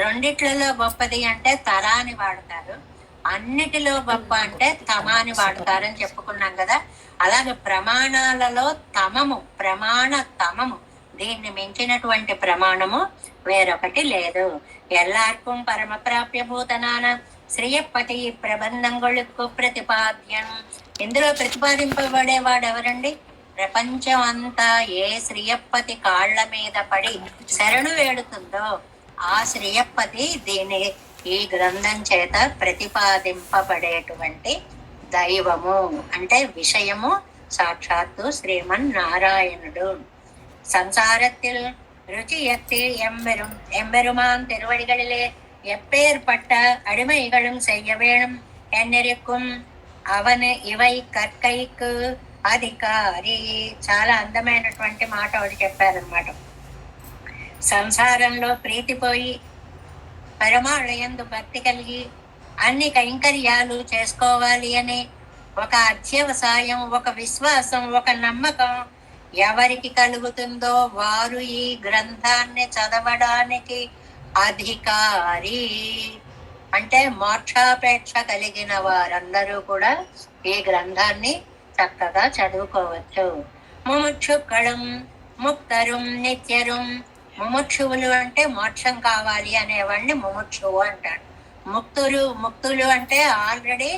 రెండిట్లలో గొప్పది అంటే తరా అని వాడతారు, అన్నిటిలో గొప్ప అంటే తమాని వాడతారని చెప్పుకున్నాం కదా. అలాగే ప్రమాణాలలో తమము, ప్రమాణ తమము, దీన్ని మించినటువంటి ప్రమాణము వేరొకటి లేదు. ఎల్లార్కం పరమ ప్రాప్యభూతనాన శ్రీయప్పటి ప్రబంధంగొళుకు ప్రతిపాద్యం. ఇందులో ప్రతిపాదింపబడేవాడు ఎవరండి? ప్రపంచం అంతా ఏ శ్రీయప్పతి కాళ్ల మీద పడి శరణు వేడుతుందో ఆ శ్రీయప్పతి దీని ఈ గ్రంథం చేత ప్రతిపాదింపబడేటువంటి దైవము అంటే విషయము సాక్షాత్తు శ్రీమన్నారాయణుడు. సంసారத்தில் ருச்சியத்தில் எம்பெருமான் திருவடிகளிலே எப்பேற்பட்ட அடிமைகளும் செய்ய வேணும் என்னிருக்கும் అవని ఇవై కర్కైకు అధికారి. చాలా అందమైనటువంటి మాట ఒకటి చెప్పారనమాట. సంసారంలో ప్రీతిపోయి పరమాళయందు భక్తి కలిగి అన్ని కైంకర్యాలు చేసుకోవాలి అని ఒక అధ్యవసాయం, ఒక విశ్వాసం, ఒక నమ్మకం ఎవరికి కలుగుతుందో వారు ఈ గ్రంథాన్ని చదవడానికి అధికారి. అంటే మోక్షాపేక్ష కలిగిన వారందరూ కూడా ఈ గ్రంథాన్ని చక్కగా చదువుకోవచ్చు. ముముక్షుక్కళం ముక్తరుం నిత్యరుం. ముముక్షువులు అంటే మోక్షం కావాలి అనేవాడిని ముముక్షువు అంటాడు. ముక్తులు అంటే ఆల్రెడీ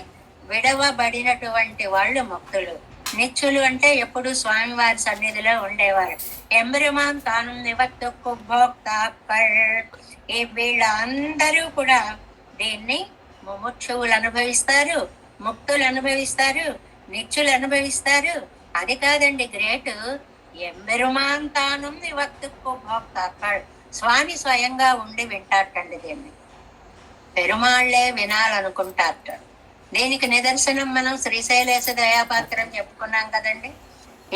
విడవబడినటువంటి వాళ్ళు ముక్తులు. నిత్యులు అంటే ఎప్పుడు స్వామివారి సన్నిధిలో ఉండేవారు. ఎంబెరుమాన్ తాను నివక్తుక్కు భోక్తాక్కళ్. ఈ వీళ్ళందరూ కూడా దీన్ని ముముక్షువులు అనుభవిస్తారు, ముక్తులు అనుభవిస్తారు, నిత్యులు అనుభవిస్తారు. అది కాదండి గ్రేట్, ఎంబెరుమాన్ తాను నివక్తుక్కు భోక్తాక్కళ్. స్వామి స్వయంగా ఉండి వింటారటండి దీన్ని. పెరుమాళ్లే వినాలనుకుంటారట. దీనికి నిదర్శనం మనం శ్రీశైలేశ దయాపాత్రం చెప్పుకున్నాం కదండి.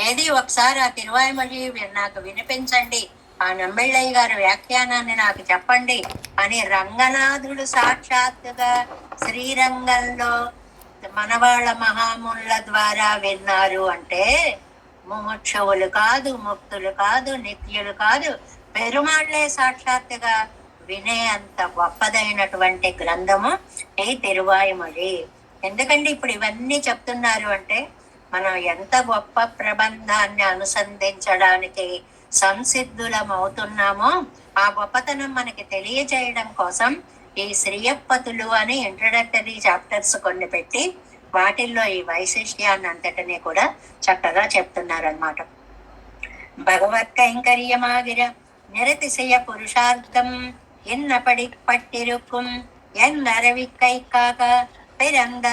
ఏది ఒకసారి ఆ తిరువాయిమొഴి నాకు వినిపించండి, ఆ నంబెళ్ళయ్య గారి వ్యాఖ్యానాన్ని నాకు చెప్పండి అని రంగనాథుడు సాక్షాత్తుగా శ్రీరంగంలో మనవాళ్ళ మహాముల ద్వారా విన్నారు. అంటే ముముక్షువులు కాదు, ముక్తులు కాదు, నిత్యులు కాదు, పెరుమాళ్లే సాక్షాత్తుగా వినే అంత గొప్పదైనటువంటి గ్రంథము ఈ తిరువాయిమొഴి. ఎందుకంటే ఇప్పుడు ఇవన్నీ చెప్తున్నారు అంటే మనం ఎంత గొప్ప ప్రబంధాన్ని అనుసంధించడానికి సంసిద్ధులం అవుతున్నామో ఆ గొప్పతనం మనకి తెలియజేయడం కోసం ఈ శ్రీయప్పతులు అని ఇంట్రడక్టరీ చాప్టర్స్ కొన్ని పెట్టి వాటిల్లో ఈ వైశిష్ట్యాన్ని అంతటినీ కూడా చక్కగా చెప్తున్నారనమాట. భగవత్ కైంకర్యమాగిర నిరతిశయ పురుషార్థం ఎన్నపడి పట్టిరుக்கும் ఎందరవిక్కైకాక பிறந்த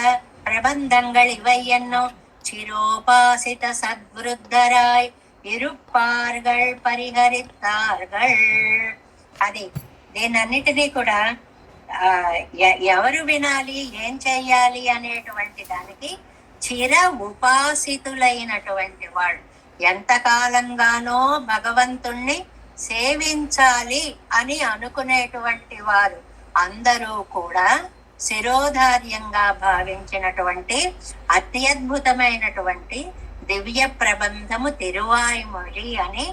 பிரபந்தங்கள் இவை என்னும் சிரோபாசித சத்வருத்தராய் இருப்பார்கள் పరిహరిస్తాர்கள். అది దీనన్నిటినీ కూడా ఎవరు వినాలి, ఏం చెయ్యాలి అనేటువంటి దానికి చిర ఉపాసితులైనటువంటి వాళ్ళు, ఎంతకాలంగానో భగవంతుణ్ణి సేవించాలి అని అనుకునేటువంటి వారు అందరూ కూడా శిరోధార్యంగా భావించినటువంటి అత్యద్భుతమైనటువంటి దివ్య ప్రబంధము తిరువాయుమొഴി అని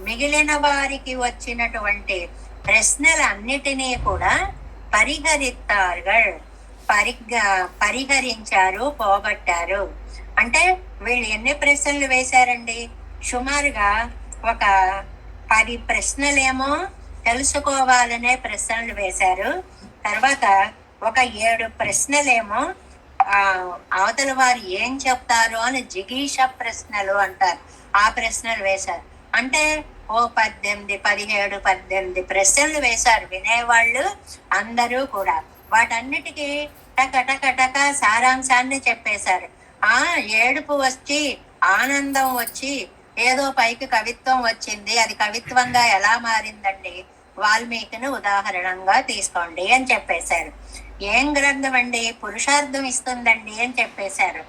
మిగిలిన వారికి వచ్చినటువంటి ప్రశ్నలన్నిటినీ కూడా పరిహరించారు, పోగొట్టారు. అంటే వీళ్ళు ఎన్ని ప్రశ్నలు వేశారండి? సుమారుగా ఒక 10 ప్రశ్నలేమో తెలుసుకోవాలనే ప్రశ్నలు వేశారు. తర్వాత ఒక 7 ప్రశ్నలేమో అవతల వారు ఏం చెప్తారు అని జిగీష ప్రశ్నలు అంటారు, ఆ ప్రశ్నలు వేశారు. అంటే ఓ 18, 17, 18 ప్రశ్నలు వేశారు వినేవాళ్ళు అందరూ కూడా. వాటన్నిటికీ టక టక టక సారాంశాన్ని చెప్పేశారు. ఏడుపు వచ్చి ఆనందం వచ్చి ఏదో పైకి కవిత్వం వచ్చింది, అది కవిత్వంగా ఎలా మారిందండి? వాల్మీకిని ఉదాహరణంగా తీసుకోండి అని చెప్పేశారు. ఏం గ్రంథం అండి? పురుషార్థం ఇస్తుందండి అని చెప్పేశారు.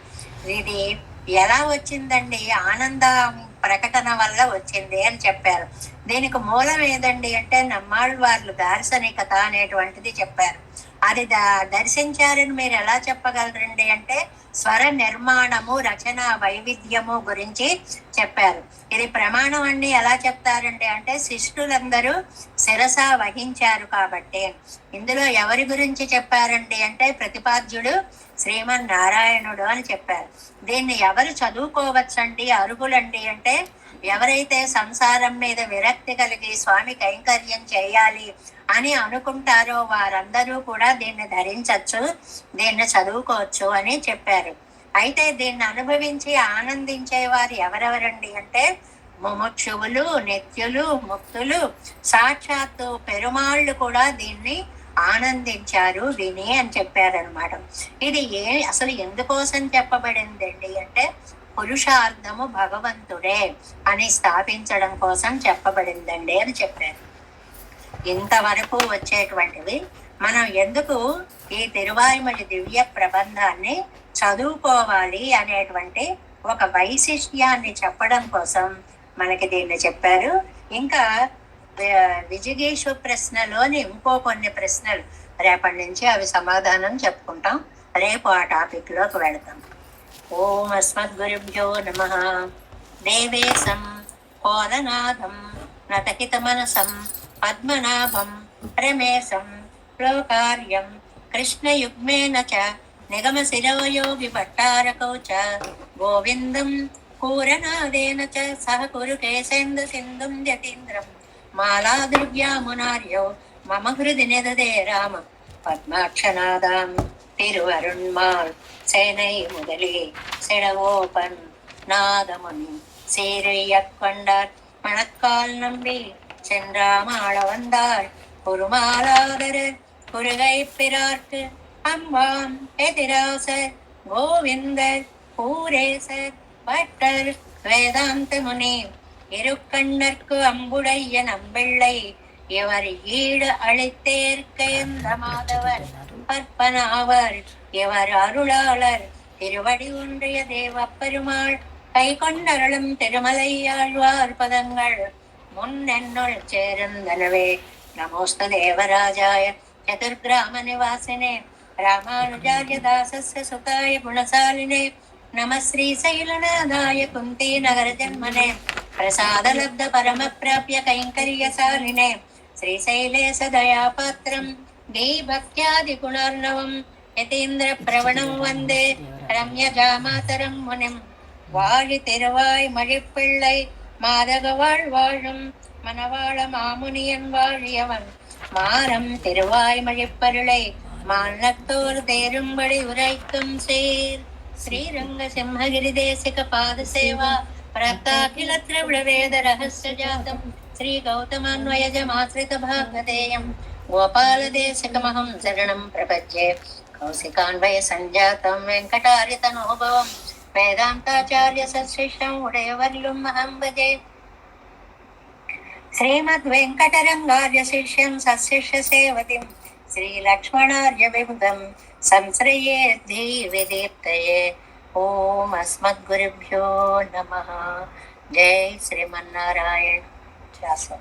ఇది ఎలా వచ్చిందండి? ఆనంద ప్రకటన వల్ల వచ్చింది అని చెప్పారు. దీనికి మూలం ఏదండి అంటే నమ్మాళ్ళవార్లు దార్శనికత అనేటువంటిది చెప్పారు. అది దర్శించారని మీరు ఎలా చెప్పగలరండి అంటే స్వర నిర్మాణము, రచన వైవిధ్యము గురించి చెప్పారు. ఇది ప్రమాణం అండి ఎలా చెప్తారండి అంటే శిష్టులందరూ శిరస వహించారు కాబట్టి. ఇందులో ఎవరి గురించి చెప్పారండి అంటే ప్రతిపాద్యుడు శ్రీమన్నారాయణుడు అని చెప్పారు. దీన్ని ఎవరు చదువుకోవచ్చండి, అర్హులండి అంటే ఎవరైతే సంసారం మీద విరక్తి కలిగి స్వామి కైంకర్యం చేయాలి అని అనుకుంటారో వారందరూ కూడా దీన్ని ధరించవచ్చు, దీన్ని చదువుకోవచ్చు అని చెప్పారు. అయితే దీన్ని అనుభవించి ఆనందించే వారు ఎవరెవరండి అంటే ముముక్షువులు, నిత్యులు, ముక్తులు, సాక్షాత్తు పెరుమాళ్ళు కూడా దీన్ని ఆనందించారు విని అని చెప్పారనమాట. ఇది అసలు ఎందుకోసం చెప్పబడిందండి అంటే పురుషార్థము భగవంతుడే అని స్థాపించడం కోసం చెప్పబడిందండి అని చెప్పారు. ఇంతవరకు వచ్చేటువంటివి మనం ఎందుకు ఈ తిరువాయుమొഴి దివ్య ప్రబంధాన్ని చదువుకోవాలి అనేటువంటి ఒక వైశిష్ట్యాన్ని చెప్పడం కోసం మనకి దీన్ని చెప్పారు. ఇంకా విజిగీషు ప్రశ్నలోని ఇంకో కొన్ని ప్రశ్నలు రేపటి నుంచి అవి సమాధానం చెప్పుకుంటాం. రేపు ఆ టాపిక్ లోకి వెళతాం. ఓం అస్మద్గురుభ్యో నమః. దేవేశం కోలనాథం నతకిత మనసం పద్మనాభం రమేశం లోకార్యం కృష్ణయుగ్మేన చ నిగమ శిరోయోగి భట్టారకౌ చ గోవిందం కూరనాదేన చ సహ కురు కేశేంద్ర సింధుం యతీంద్రం మాలాదుర్వ్యామునార్యో మమ హృది నిదదే రామ పద్మాక్షనాదాం తిరువరుణ్మాల్ சேனை முதலே செடவோபன் நாதமுனி சேரையக்கொண்டார் மணக்கால் நம்பி சென்றாமாள வந்தார் குருமாலாதரர் குருகை பிறார்க்கு அம்பாம் எதிராசர் கோவிந்தர் பூரேசர் பட்டர் வேதாந்த முனி இருக்கண்ணர்க்கு அம்புடைய நம்பிள்ளை இவர் ஈடு அழைத்தேற்க எந்த மாதவர் பற்பனாவர் இவர் அருளாளர் திருவடி ஒன்றிய தேவ பெருமாள் கை கொண்டருளும் திருமலையாழ்வார் பதங்கள் முன்னென்னுள் சேர்ந்தனவே. நமோஸ்து தேவராஜாய சதுர்கிராம நிவாசினே ராமானுஜாய தாசஸ்ய சுதாய குணசாலினே நம ஸ்ரீ சைலநாதாய குந்தி நகர ஜன்மனே பிரசாத லப்த பரம பிராப்ய கைங்கரியசாலினே శ్రీశైలేశ దయాపాత్రం దేభక్త్యాది గుణార్ణవం యతీంద్ర ప్రవణం వందే ரம்யஜாமாதரம் முனிம். வாழி திருவாய் மழிப்பிள்ளை மாதகவாழ் வாழும் மணவாள மாமுனியன் வாழியவன் மாறம் திருவாய் மழிப்பருளை மாநத்தோர் தேரும்படி உரைக்கும் சேர் ஸ்ரீரங்க சிம்ஹகிரி தேசிக பாத சேவா பிரத்தாகில திரவிட வேத ரகசிய ஜாதம் శ్రీ గౌతమాన్వయజమాశ్రిత భాగధేయం గోపాలదేశికమహం శరణం ప్రపద్యే కౌశికాన్వయ సంజాతం వెంకటార్యతనోభవం వేదాంతాచార్య సశిష్టం ఉడయవర్లుం అహం భజే. శ్రీమద్వెంకటరంగార్య శిష్యం సశిష్య సేవతిం శ్రీలక్ష్మణార్య విబుధం సంశ్రయేద్ధి విదీప్తయే. ఓం అస్మద్గురుభ్యో నమః. జై శ్రీమన్నారాయణ. శాశ్వత